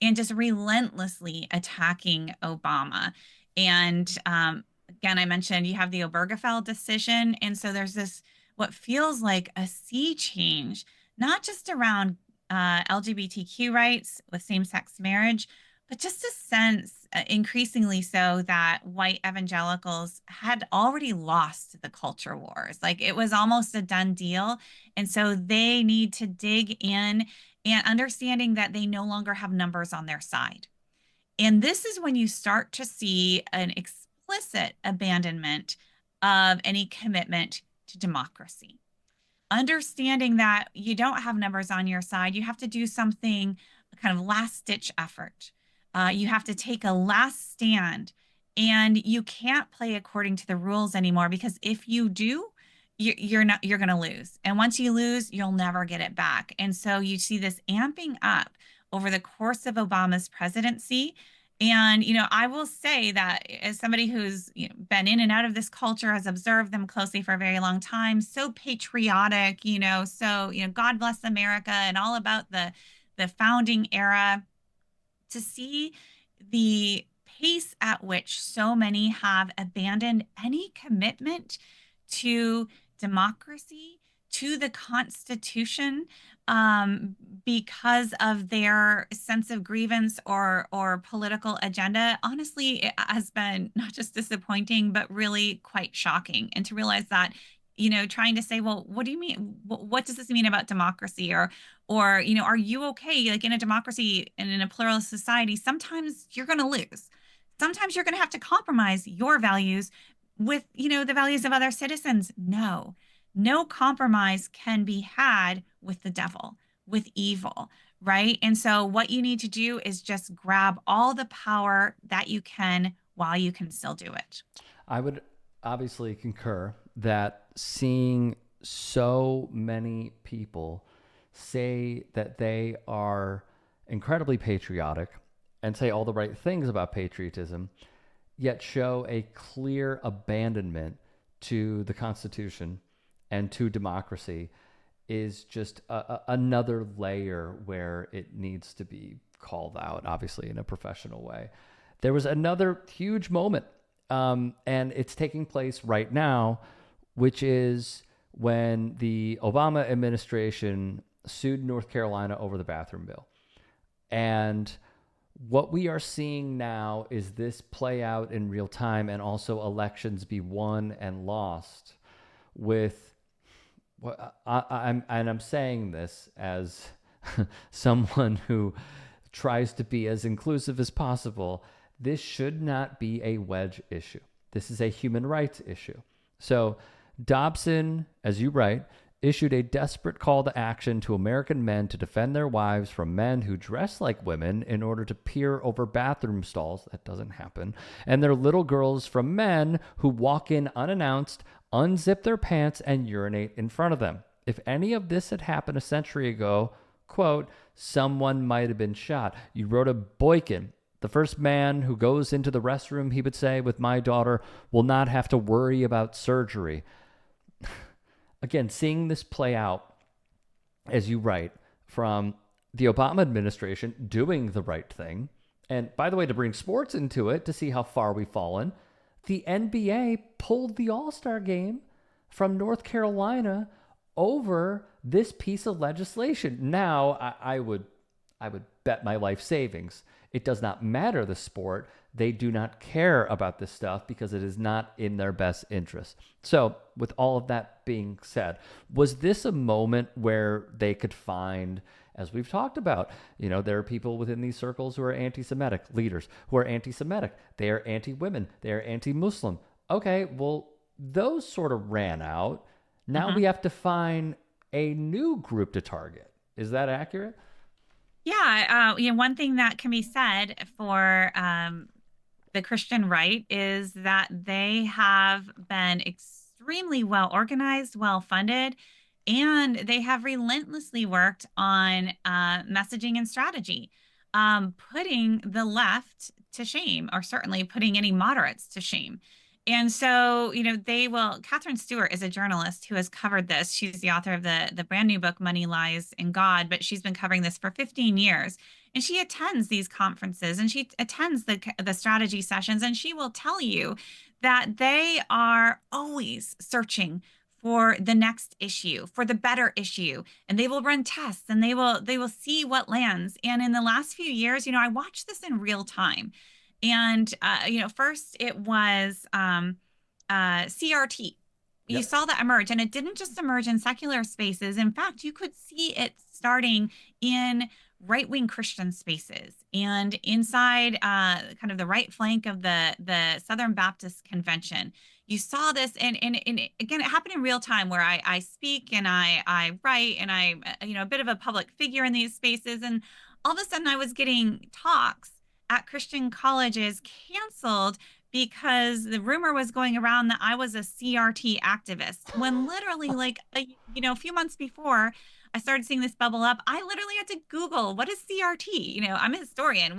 Speaker 2: and just relentlessly attacking Obama. And again, I mentioned you have the Obergefell decision. And so there's this, what feels like a sea change, not just around LGBTQ rights with same-sex marriage, but just a sense, increasingly so, that white evangelicals had already lost the culture wars. Like, it was almost a done deal. And so they need to dig in, and understanding that they no longer have numbers on their side. And this is when you start to see an explicit abandonment of any commitment to democracy. Understanding that you don't have numbers on your side, you have to do something, kind of last-ditch effort. You have to take a last stand, and you can't play according to the rules anymore, because if you do, you're going to lose. And once you lose, you'll never get it back. And so you see this amping up over the course of Obama's presidency. And, I will say that as somebody who's been in and out of this culture, has observed them closely for a very long time, so patriotic, so, God bless America and all about the founding era, to see the pace at which so many have abandoned any commitment to democracy, to the Constitution, because of their sense of grievance or political agenda. Honestly, it has been not just disappointing, but really quite shocking. And to realize that, trying to say, well, what do you mean? What does this mean about democracy? Or, are you okay? Like, in a democracy and in a pluralist society, sometimes you're going to lose. Sometimes you're going to have to compromise your values with, the values of other citizens. No compromise can be had with the devil, with evil, right? And so what you need to do is just grab all the power that you can while you can still do it.
Speaker 1: I would obviously concur that seeing so many people say that they are incredibly patriotic and say all the right things about patriotism, yet show a clear abandonment to the Constitution and to democracy, is just another layer where it needs to be called out, obviously in a professional way. There was another huge moment, and it's taking place right now, which is when the Obama administration sued North Carolina over the bathroom bill. And what we are seeing now is this play out in real time, and also elections be won and lost with, I'm saying this as someone who tries to be as inclusive as possible. This should not be a wedge issue. This is a human rights issue. So Dobson, as you write, issued a desperate call to action to American men to defend their wives from men who dress like women in order to peer over bathroom stalls. That doesn't happen. And their little girls from men who walk in unannounced, unzip their pants, and urinate in front of them. If any of this had happened a century ago, quote, someone might have been shot. You wrote a Boykin. The first man who goes into the restroom, he would say, with my daughter, will not have to worry about surgery. Again, seeing this play out, as you write, from the Obama administration doing the right thing. And by the way, to bring sports into it, to see how far we've fallen, the NBA pulled the All-Star game from North Carolina over this piece of legislation. Now, I would bet my life savings. It does not matter the sport. They do not care about this stuff because it is not in their best interest. So with all of that being said, was this a moment where they could find, as we've talked about, there are people within these circles who are anti-Semitic, leaders who are anti-Semitic. They are anti-women. They are anti-Muslim. Okay, well, those sort of ran out. Now we have to find a new group to target. Is that accurate?
Speaker 2: Yeah, one thing that can be said for the Christian right is that they have been extremely well organized, well funded, and they have relentlessly worked on messaging and strategy, putting the left to shame, or certainly putting any moderates to shame. And so, Catherine Stewart is a journalist who has covered this. She's the author of the brand new book, Money, Lies, and God, but she's been covering this for 15 years. And she attends these conferences and she attends the strategy sessions, and she will tell you that they are always searching for the next issue, for the better issue, and they will run tests and they will see what lands. And in the last few years, I watched this in real time. And, first it was CRT. You
Speaker 1: Yep.
Speaker 2: saw that emerge, and it didn't just emerge in secular spaces. In fact, you could see it starting in right-wing Christian spaces and inside kind of the right flank of the Southern Baptist Convention. You saw this, and again, it happened in real time where I speak and I write, and I'm a bit of a public figure in these spaces. And all of a sudden I was getting talks at Christian colleges canceled because the rumor was going around that I was a CRT activist, when literally like a few months before I started seeing this bubble up, I literally had to Google what is CRT. I'm a historian.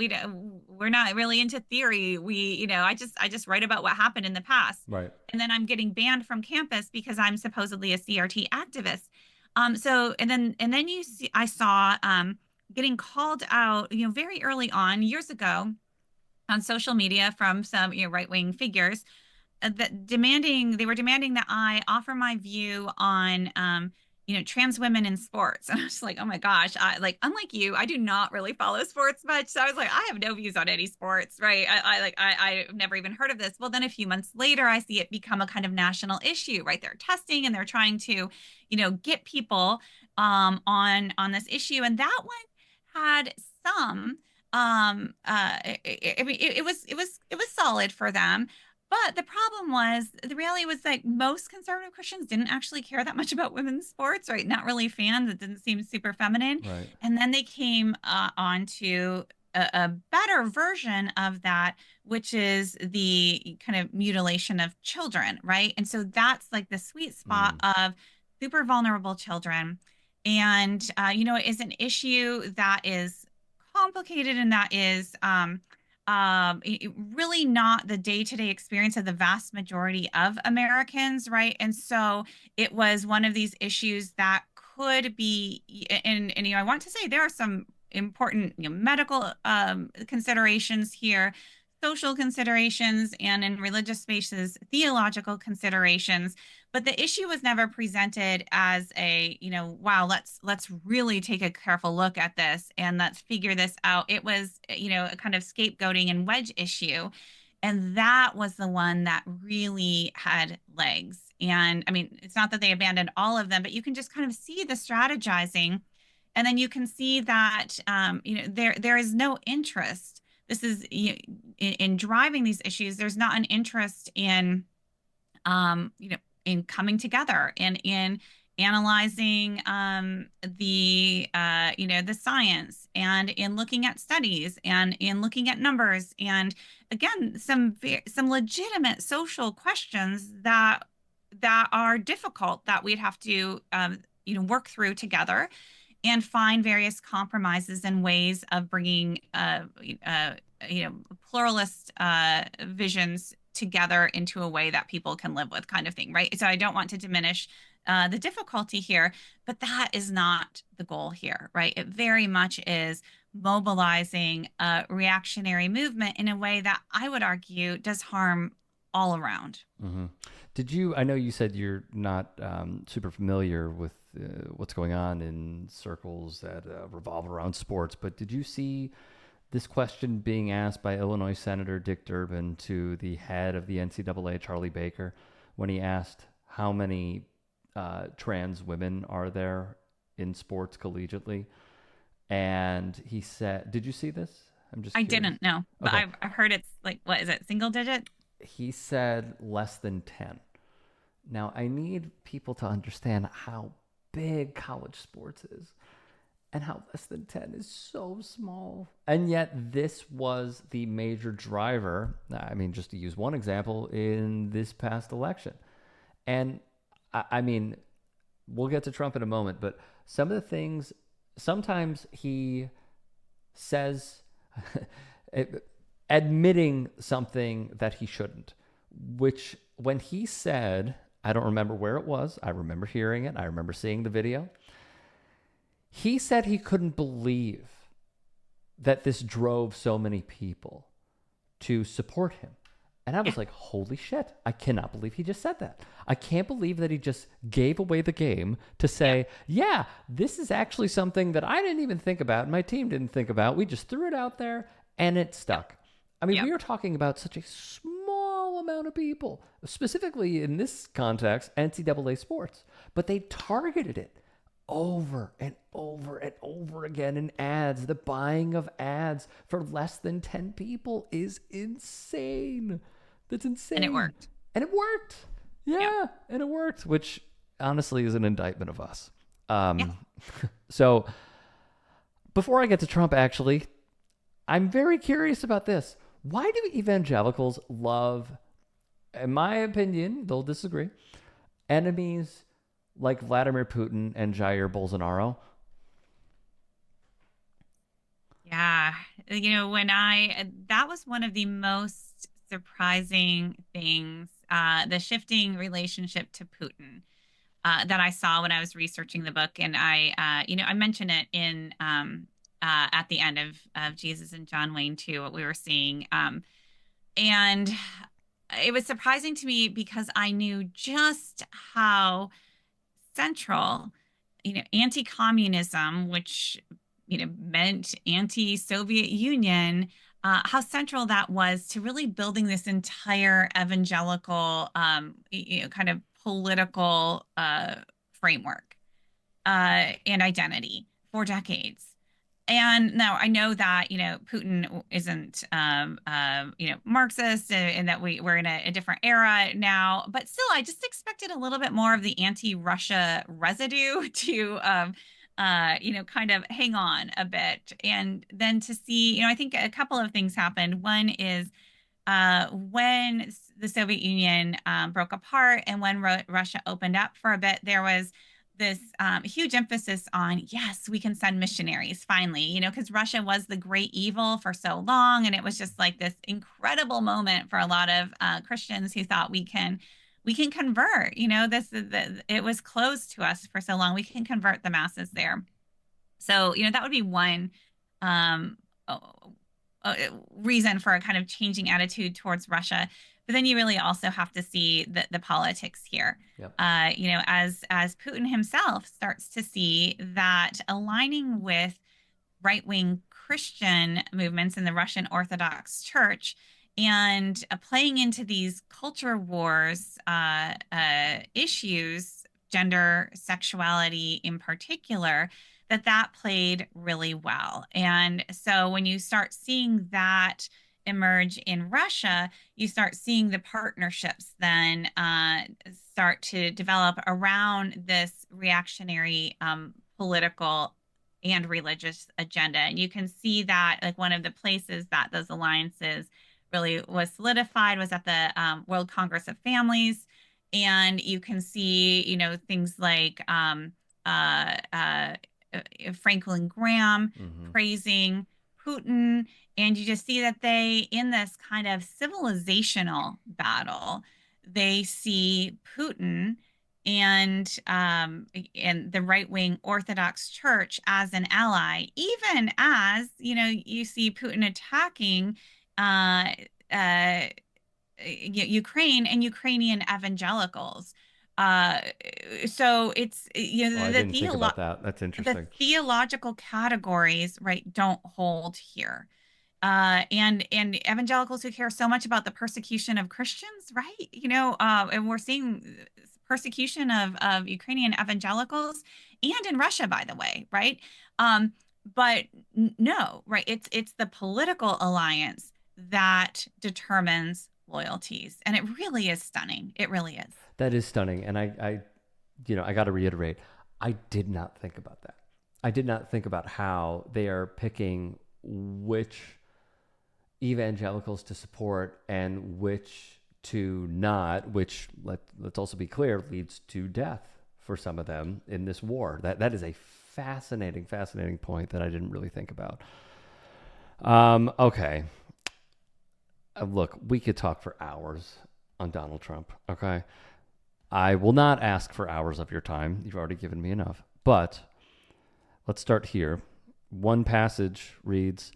Speaker 2: We're not really into theory. I just write about what happened in the past.
Speaker 1: Right.
Speaker 2: And then I'm getting banned from campus because I'm supposedly a CRT activist. And then I saw getting called out, very early on years ago on social media from some right-wing figures they were demanding that I offer my view on trans women in sports. And I was like, oh my gosh, unlike you, I do not really follow sports much. So I was like, I have no views on any sports, right? I've never even heard of this. Well, then a few months later, I see it become a kind of national issue, right? They're testing and they're trying to, get people on this issue. And that one had some it was solid for them. But the problem was, the reality was like most conservative Christians didn't actually care that much about women's sports, right? Not really fans. It didn't seem super feminine.
Speaker 1: Right.
Speaker 2: And then they came onto a better version of that, which is the kind of mutilation of children, right? And so that's like the sweet spot of super vulnerable children. And, it is an issue that is complicated, and that is really not the day-to-day experience of the vast majority of Americans, right? And so it was one of these issues that could be, and I want to say there are some important medical considerations here, social considerations, and in religious spaces, theological considerations. But the issue was never presented as a, wow, let's really take a careful look at this and let's figure this out. It was, a kind of scapegoating and wedge issue. And that was the one that really had legs. And I mean, it's not that they abandoned all of them, but you can just kind of see the strategizing. And then you can see that, there is no interest. This is in driving these issues. There's not an interest in, in coming together and in analyzing the science, and in looking at studies, and in looking at numbers, and again some legitimate social questions that are difficult, that we'd have to work through together. and find various compromises and ways of bringing pluralist visions together into a way that people can live with, kind of thing, right? So I don't want to diminish the difficulty here, but that is not the goal here, right? It very much is mobilizing a reactionary movement in a way that I would argue does harm all around.
Speaker 1: Mm-hmm. I know you said you're not super familiar with what's going on in circles that revolve around sports, but did you see this question being asked by Illinois Senator Dick Durbin to the head of the NCAA, Charlie Baker, when he asked how many trans women are there in sports collegiately? And he said, did you see this? I'm just
Speaker 2: I
Speaker 1: curious.
Speaker 2: didn't know, but
Speaker 1: Okay.
Speaker 2: I've heard it's like, what is it, single digit?
Speaker 1: He said less than 10. Now, I need people to understand how big college sports is and how less than 10 is so small. And yet this was the major driver, I mean, just to use one example, in this past election. And I mean, we'll get to Trump in a moment, but some of the things, sometimes he says, admitting something that he shouldn't, which when he said, I don't remember where it was, I remember hearing it, I remember seeing the video. He said he couldn't believe that this drove so many people to support him. And I was like, holy shit, I cannot believe he just said that. I can't believe that he just gave away the game to say, yeah, this is actually something that I didn't even think about, my team didn't think about. We just threw it out there and it stuck. I mean, we are talking about such a small amount of people, specifically in this context, NCAA sports, but they targeted it over and over and over again in ads. The buying of ads for less than 10 people is insane. That's insane.
Speaker 2: And it worked.
Speaker 1: And it worked. Yeah. And it worked, which honestly is an indictment of us. So before I get to Trump, actually, I'm very curious about this. Why do evangelicals love, in my opinion, they'll disagree, enemies like Vladimir Putin and Jair Bolsonaro?
Speaker 2: Yeah. That was one of the most surprising things, the shifting relationship to Putin that I saw when I was researching the book. And I mentioned it in at the end of Jesus and John Wayne too, what we were seeing. And it was surprising to me because I knew just how central, anti-communism, which, meant anti-Soviet Union, how central that was to really building this entire evangelical, kind of political framework and identity for decades. And now I know that, Putin isn't, Marxist, and that we're in a different era now, but still, I just expected a little bit more of the anti-Russia residue to, kind of hang on a bit. And then to see, I think a couple of things happened. One is when the Soviet Union broke apart and when Russia opened up for a bit, there was this huge emphasis on, yes, we can send missionaries finally, because Russia was the great evil for so long. And it was just like this incredible moment for a lot of Christians who thought we can convert, it was closed to us for so long. We can convert the masses there. So, that would be one reason for a kind of changing attitude towards Russia. But then you really also have to see the politics here.
Speaker 1: Yep.
Speaker 2: As Putin himself starts to see that aligning with right-wing Christian movements in the Russian Orthodox Church and playing into these culture wars issues, gender, sexuality in particular, that played really well. And so when you start seeing that emerge in Russia, you start seeing the partnerships then start to develop around this reactionary political and religious agenda. And you can see that like one of the places that those alliances really was solidified was at the World Congress of Families. And you can see, things like Franklin Graham
Speaker 1: Hmm.
Speaker 2: praising Putin. And you just see that they, in this kind of civilizational battle, they see Putin and the right wing Orthodox Church as an ally, even as you see Putin attacking uh, uh, Ukraine and Ukrainian evangelicals. Uh, so it's
Speaker 1: Oh, I didn't think about that. That's
Speaker 2: the
Speaker 1: interesting.
Speaker 2: theological categories, right, don't hold here. And evangelicals who care so much about the persecution of Christians, right? And we're seeing persecution of Ukrainian evangelicals and in Russia, by the way, right? Um, but no, right? It's the political alliance that determines loyalties, and it really is stunning. It really is.
Speaker 1: That is stunning. And I got to reiterate, I did not think about that. I did not think about how they are picking which evangelicals to support and which to not, which let's also be clear leads to death for some of them in this war. That is a fascinating point that I didn't really think about. Okay. Look, we could talk for hours on Donald Trump. Okay. I will not ask for hours of your time. You've already given me enough. But let's start here. One passage reads,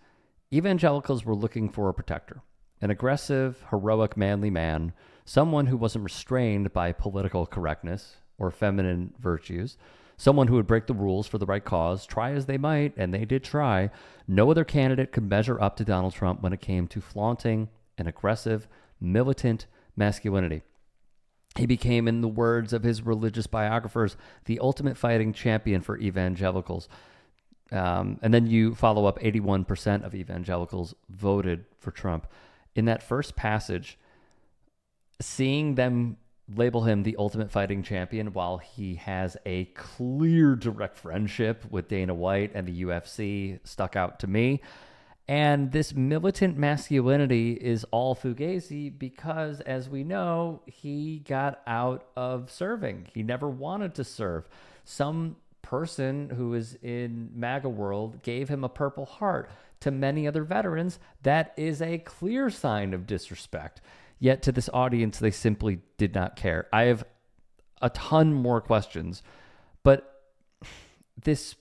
Speaker 1: evangelicals were looking for a protector, an aggressive, heroic, manly man, someone who wasn't restrained by political correctness or feminine virtues, someone who would break the rules for the right cause, try as they might, and they did try. No other candidate could measure up to Donald Trump when it came to flaunting an aggressive, militant masculinity. He became, in the words of his religious biographers, the ultimate fighting champion for evangelicals. And then you follow up 81% of evangelicals voted for Trump. In that first passage, seeing them label him the ultimate fighting champion while he has a clear direct friendship with Dana White and the UFC stuck out to me. And this militant masculinity is all fugazi because, as we know, he got out of serving. He never wanted to serve. Some person who is in MAGA world gave him a Purple Heart. To many other veterans, that is a clear sign of disrespect. Yet to this audience, they simply did not care. I have a ton more questions, but this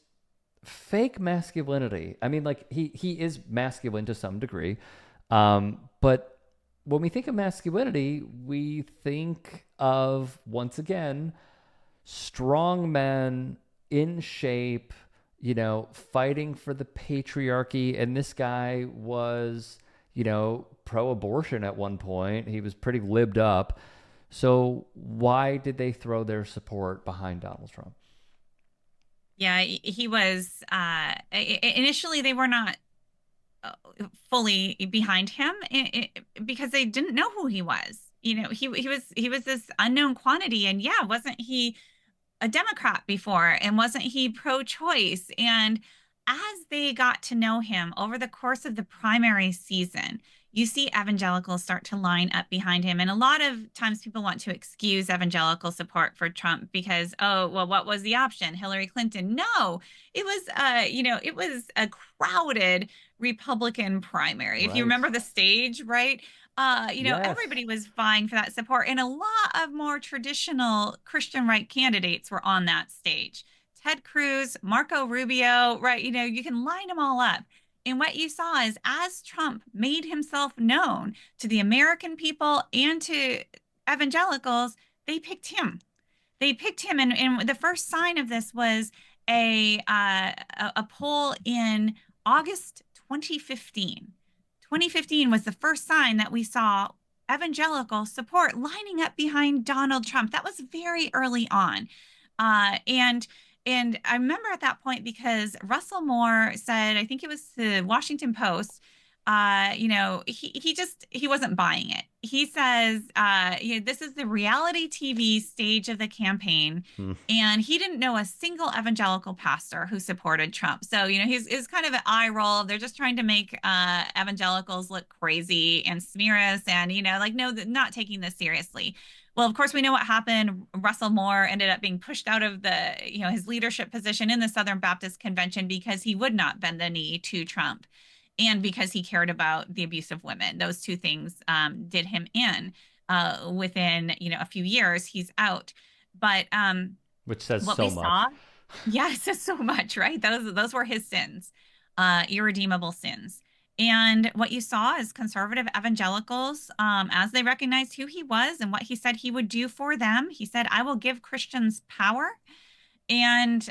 Speaker 1: fake masculinity, I mean, like he is masculine to some degree, but when we think of masculinity, we think of, once again, strong men in shape, fighting for the patriarchy. And this guy was, pro-abortion at one point. He was pretty libbed up. So why did they throw their support behind Donald Trump?
Speaker 2: Yeah, he was initially they were not fully behind him because they didn't know who he was. He was this unknown quantity, and yeah, wasn't he a Democrat before, and wasn't he pro-choice? And as they got to know him over the course of the primary season, you see evangelicals start to line up behind him. And a lot of times people want to excuse evangelical support for Trump because, oh, well, what was the option? Hillary Clinton? No, it was a crowded Republican primary. If you
Speaker 1: Right.
Speaker 2: remember the stage, right?
Speaker 1: Yes.
Speaker 2: Everybody was vying for that support, and a lot of more traditional Christian right candidates were on that stage. Ted Cruz, Marco Rubio, right? You can line them all up. And what you saw is as Trump made himself known to the American people and to evangelicals, they picked him. They picked him. And the first sign of this was a poll in August 2015. 2015 was the first sign that we saw evangelical support lining up behind Donald Trump. That was very early on. And I remember at that point because Russell Moore said, I think it was the Washington Post, he wasn't buying it. He says, this is the reality TV stage of the campaign.
Speaker 1: Hmm.
Speaker 2: And he didn't know a single evangelical pastor who supported Trump. So, he's kind of an eye roll. They're just trying to make evangelicals look crazy and smear us and, no, not taking this seriously. Well, of course, we know what happened. Russell Moore ended up being pushed out of his leadership position in the Southern Baptist Convention because he would not bend the knee to Trump and because he cared about the abuse of women. Those two things did him in. Within, a few years, he's out. But
Speaker 1: Which says
Speaker 2: what
Speaker 1: so
Speaker 2: we
Speaker 1: much.
Speaker 2: saw, yeah, it says so much, right? Those were his sins, irredeemable sins. And what you saw is conservative evangelicals, as they recognized who he was and what he said he would do for them. He said, "I will give Christians power." And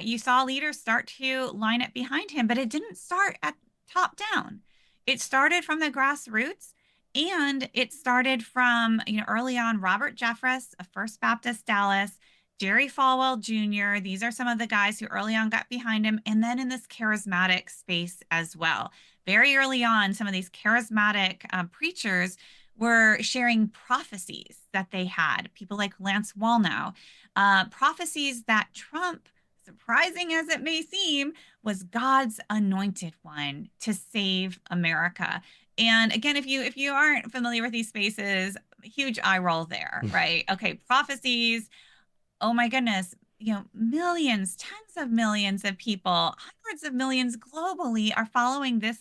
Speaker 2: you saw leaders start to line up behind him, but it didn't start at top down. It started from the grassroots, and it started from, early on, Robert Jeffress of First Baptist Dallas, Jerry Falwell Jr. These are some of the guys who early on got behind him, and then in this charismatic space as well. Very early on, some of these charismatic preachers were sharing prophecies that they had. People like Lance Wallnau, prophecies that Trump, surprising as it may seem, was God's anointed one to save America. And again, if you aren't familiar with these spaces, huge eye roll there, right? Okay, prophecies. Oh my goodness, millions, tens of millions of people, hundreds of millions globally are following this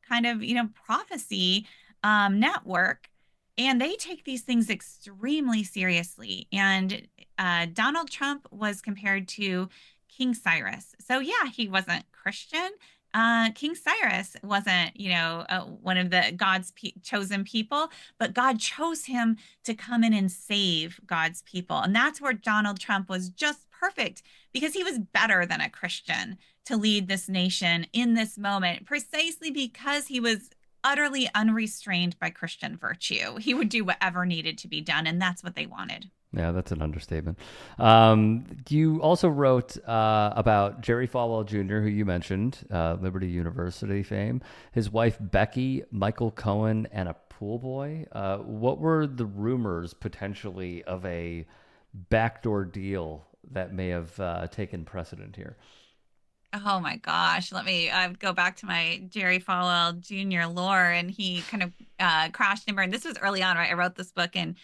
Speaker 2: kind of, prophecy network. And they take these things extremely seriously. And Donald Trump was compared to King Cyrus. So, yeah, he wasn't Christian. King Cyrus wasn't, one of the God's chosen people, but God chose him to come in and save God's people. And that's where Donald Trump was just perfect because he was better than a Christian to lead this nation in this moment, precisely because he was utterly unrestrained by Christian virtue. He would do whatever needed to be done, and that's what they wanted.
Speaker 1: Yeah, that's an understatement. You also wrote about Jerry Falwell Jr., who you mentioned, Liberty University fame, his wife Becky, Michael Cohen, and a pool boy. What were the rumors potentially of a backdoor deal that may have taken precedent here?
Speaker 2: Oh my gosh. Let me go back to my Jerry Falwell Jr. lore. And he kind of crashed and burned. This was early on, right? I wrote this book in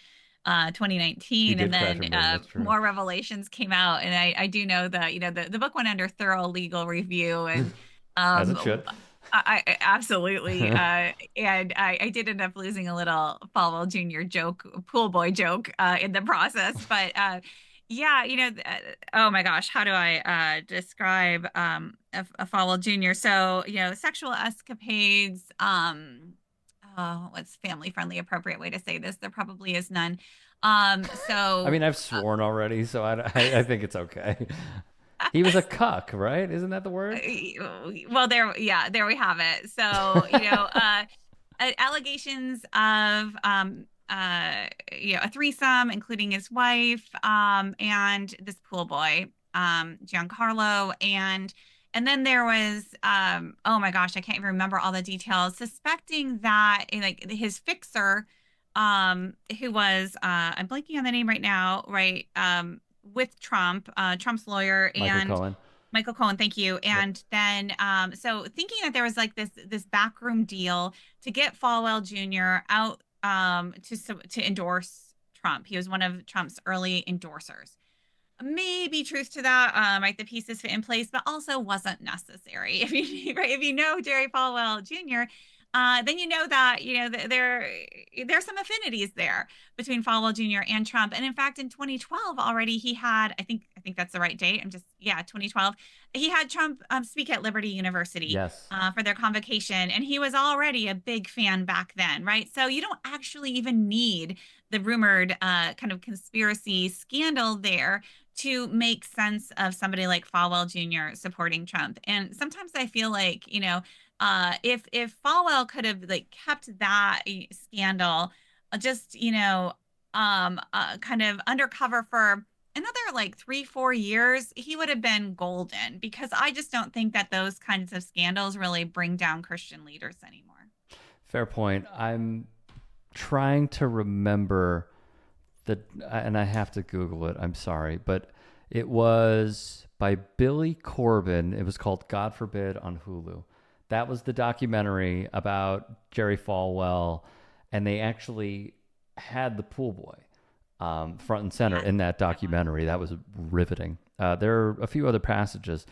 Speaker 1: You
Speaker 2: 2019, and
Speaker 1: did crash
Speaker 2: then
Speaker 1: and burn. That's true.
Speaker 2: more revelations came out. And I do know that, the book went under thorough legal review. And
Speaker 1: As it should.
Speaker 2: I absolutely. And I did end up losing a little Falwell Jr. joke, pool boy joke in the process. But yeah, oh my gosh, how do I describe a Falwell Jr.? So, sexual escapades. Oh, what's family friendly appropriate way to say this? There probably is none.
Speaker 1: I mean,
Speaker 2: So
Speaker 1: I've sworn already, so I think it's okay. He was a cuck, right? Isn't that the word?
Speaker 2: well, there we have it. So, allegations of a threesome, including his wife, and this pool boy, Giancarlo, and then there was, oh my gosh, I can't even remember all the details, suspecting that like his fixer, who was, I'm blanking on the name right now, right, with Trump, Trump's lawyer,
Speaker 1: Michael
Speaker 2: and
Speaker 1: Cohen.
Speaker 2: Michael Cohen, thank you.
Speaker 1: Yep.
Speaker 2: And then, so thinking that there was like this backroom deal to get Falwell Jr. out, to endorse Trump. He was one of Trump's early endorsers. Maybe truth to that, right? The pieces fit in place, but also wasn't necessary. If you know Jerry Falwell Jr., then you know that there's some affinities there between Falwell Jr. and Trump. And in fact, in 2012 already, he had, I think that's the right date. 2012. He had Trump speak at Liberty University
Speaker 1: Yes.
Speaker 2: for their convocation, and he was already a big fan back then, right? So you don't actually even need the rumored kind of conspiracy scandal there to make sense of somebody like Falwell Jr. supporting Trump. And sometimes I feel like, if Falwell could have like kept that scandal just, kind of undercover for another like 3-4 years, he would have been golden, because I just don't think that those kinds of scandals really bring down Christian leaders anymore.
Speaker 1: Fair point. I'm trying to remember and I have to Google it. I'm sorry, but it was by Billy Corbin. It was called God Forbid on Hulu. That was the documentary about Jerry Falwell, and they actually had the pool boy front and center
Speaker 2: Yes,
Speaker 1: in that documentary. That was riveting. There are a few other passages.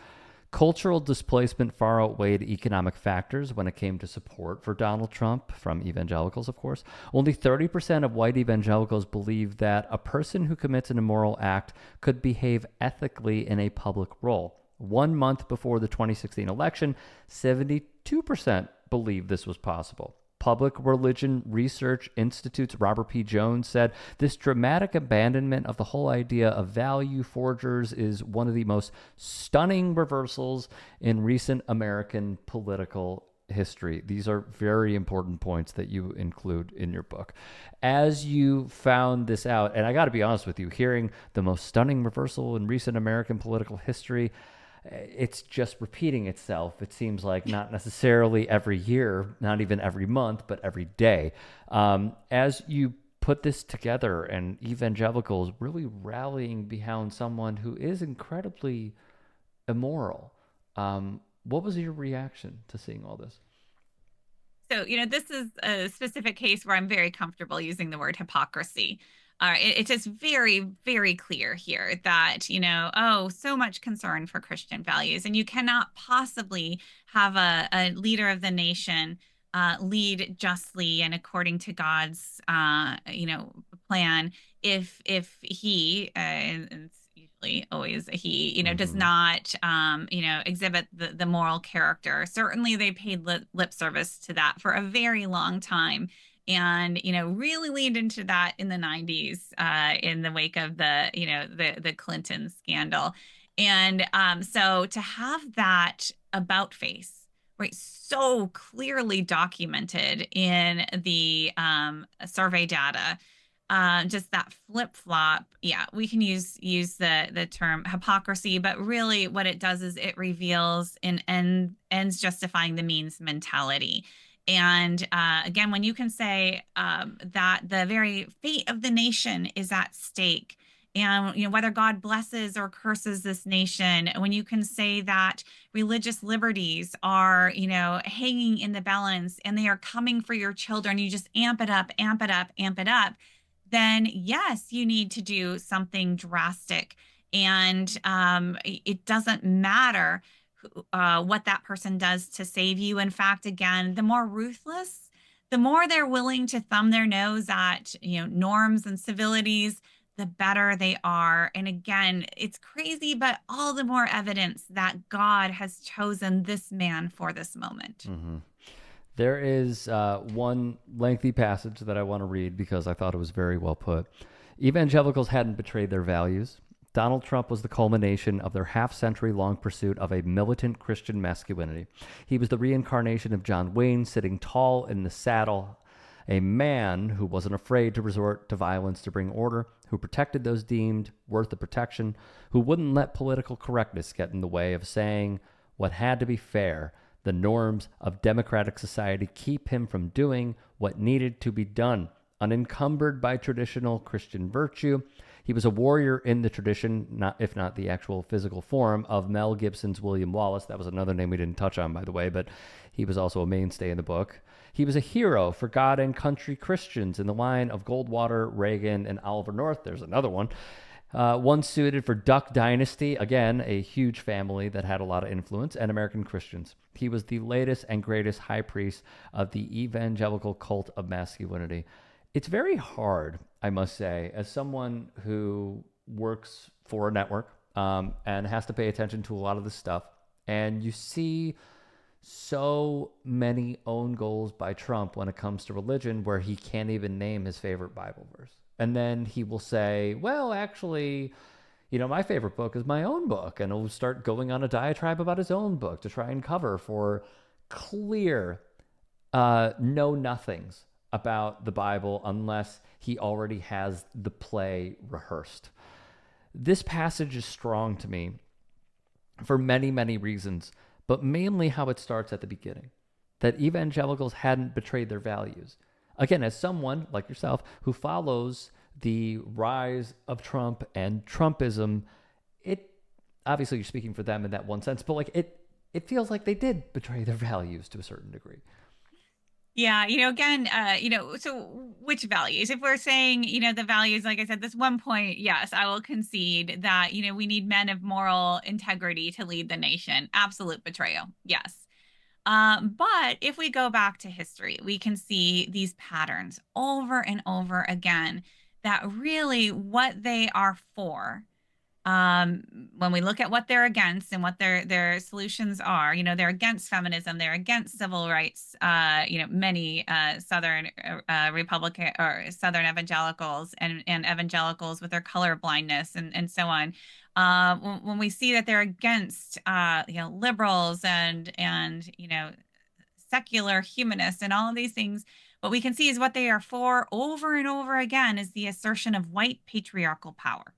Speaker 1: Cultural displacement far outweighed economic factors when it came to support for Donald Trump from evangelicals, of course. Only 30% of white evangelicals believe that a person who commits an immoral act could behave ethically in a public role. 1 month before the 2016 election, 72% believed this was possible. Public Religion Research Institute's Robert P. Jones said this dramatic abandonment of the whole idea of value forgers is one of the most stunning reversals in recent American political history. These are very important points that you include in your book. As you found this out, and I got to be honest with you, hearing the most stunning reversal in recent American political history, it's just repeating itself. It seems like not necessarily every year, not even every month, but every day. As you put this together and evangelicals really rallying behind someone who is incredibly immoral, what was your reaction to seeing all this?
Speaker 2: So, this is a specific case where I'm very comfortable using the word hypocrisy. It's just very, very clear here that, so much concern for Christian values. And you cannot possibly have a leader of the nation lead justly and according to God's, plan if he, and it's usually always a he, does not, exhibit the moral character. Certainly they paid lip service to that for a very long time, and really leaned into that in the 90s, in the wake of the Clinton scandal. And so to have that about face, right, so clearly documented in the survey data, just that flip flop. Yeah, we can use the term hypocrisy, but really what it does is it reveals an ends justifying the means mentality. And again, when you can say that the very fate of the nation is at stake, and whether God blesses or curses this nation, when you can say that religious liberties are hanging in the balance and they are coming for your children, you just amp it up, amp it up, amp it up, then yes, you need to do something drastic. And it doesn't matter what that person does to save you. In fact, again, the more ruthless, the more they're willing to thumb their nose at norms and civilities, the better they are. And again, it's crazy, but all the more evidence that God has chosen this man for this moment.
Speaker 1: Mm-hmm. There is one lengthy passage that I want to read because I thought it was very well put. Evangelicals hadn't betrayed their values. Donald Trump was the culmination of their half-century-long pursuit of a militant Christian masculinity. He was the reincarnation of John Wayne, sitting tall in the saddle, a man who wasn't afraid to resort to violence to bring order, who protected those deemed worth the protection, who wouldn't let political correctness get in the way of saying what had to be fair. The norms of democratic society keep him from doing what needed to be done. Unencumbered by traditional Christian virtue, he was a warrior in the tradition, if not the actual physical form, of Mel Gibson's William Wallace. That was another name we didn't touch on, by the way, but he was also a mainstay in the book. He was a hero for God and country Christians in the line of Goldwater, Reagan, and Oliver North. There's another one. One suited for Duck Dynasty, again, a huge family that had a lot of influence, and American Christians. He was the latest and greatest high priest of the evangelical cult of masculinity. It's very hard, I must say, as someone who works for a network and has to pay attention to a lot of this stuff, and you see so many own goals by Trump when it comes to religion where he can't even name his favorite Bible verse. And then he will say, well, actually, my favorite book is my own book. And he'll start going on a diatribe about his own book to try and cover for clear know-nothings about the Bible unless he already has the play rehearsed. This passage is strong to me for many, many reasons, but mainly how it starts at the beginning, that evangelicals hadn't betrayed their values. Again, as someone like yourself who follows the rise of Trump and Trumpism, it obviously you're speaking for them in that one sense, but like it feels like they did betray their values to a certain degree.
Speaker 2: Yeah, again, so which values? If we're saying, the values, like I said, this one point, yes, I will concede that, we need men of moral integrity to lead the nation. Absolute betrayal. Yes. But if we go back to history, we can see these patterns over and over again that really what they are for. When we look at what they're against and what their solutions are, they're against feminism, they're against civil rights. Many Southern Republican or Southern evangelicals and evangelicals with their colorblindness and so on. When we see that they're against liberals and secular humanists and all of these things, what we can see is what they are for over and over again is the assertion of white patriarchal power.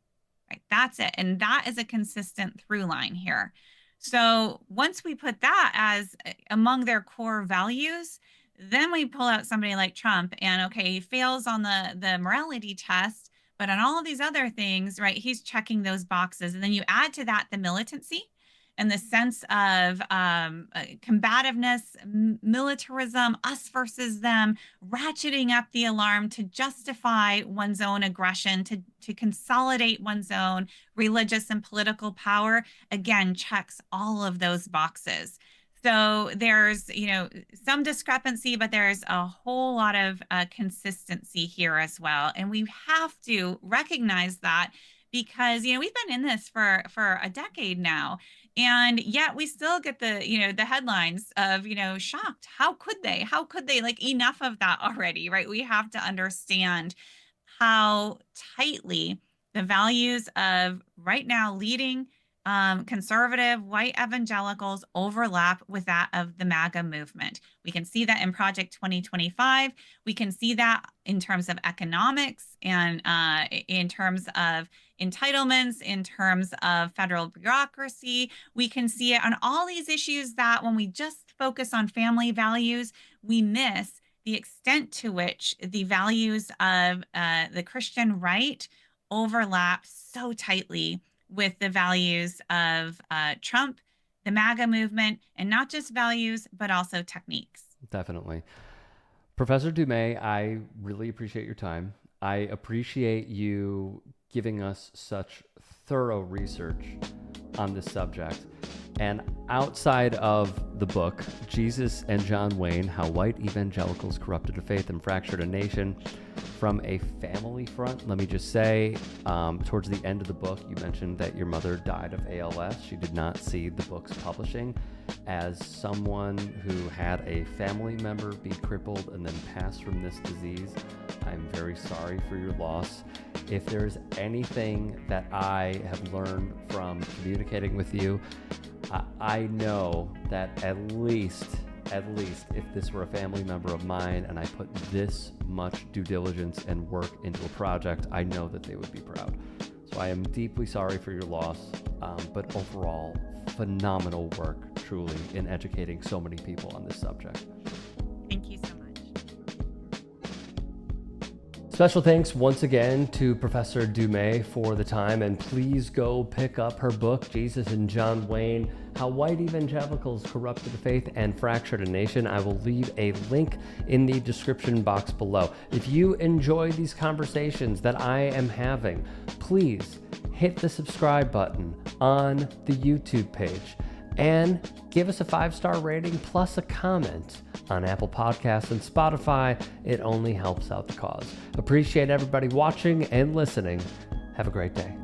Speaker 2: Right? That's it. And that is a consistent through line here. So once we put that as among their core values, then we pull out somebody like Trump and, okay, he fails on the morality test, but on all of these other things, right, he's checking those boxes. And then you add to that the militancy and the sense of combativeness, militarism, us versus them, ratcheting up the alarm to justify one's own aggression, to consolidate one's own religious and political power, again, checks all of those boxes. So there's, some discrepancy, but there's a whole lot of consistency here as well. And we have to recognize that because, we've been in this for a decade now. And yet we still get the headlines of, shocked. How could they? Like, enough of that already, right? We have to understand how tightly the values of right now leading conservative white evangelicals overlap with that of the MAGA movement. We can see that in Project 2025. We can see that in terms of economics and in terms of entitlements, in terms of federal bureaucracy. We can see it on all these issues that when we just focus on family values, we miss the extent to which the values of the Christian right overlap so tightly with the values of Trump, the MAGA movement, and not just values, but also techniques.
Speaker 1: Definitely. Professor Du Mez, I really appreciate your time. I appreciate you giving us such thorough research on this subject. And outside of the book, Jesus and John Wayne, How White Evangelicals Corrupted a Faith and Fractured a Nation, from a family front, let me just say, towards the end of the book, you mentioned that your mother died of ALS. She did not see the book's publishing. As someone who had a family member be crippled and then pass from this disease, I'm very sorry for your loss. If there's anything that I have learned from communicating with you, I know that at least if this were a family member of mine and I put this much due diligence and work into a project, I know that they would be proud. So I am deeply sorry for your loss, but overall, phenomenal work, truly, in educating so many people on this subject.
Speaker 2: Thank you so much.
Speaker 1: Special thanks once again to Professor Du Mez for the time, and please go pick up her book, Jesus and John Wayne, How White Evangelicals Corrupted a Faith and Fractured a Nation. I will leave a link in the description box below. If you enjoy these conversations that I am having, please hit the subscribe button on the YouTube page and give us a 5-star rating plus a comment on Apple Podcasts and Spotify. It only helps out the cause. Appreciate everybody watching and listening. Have a great day.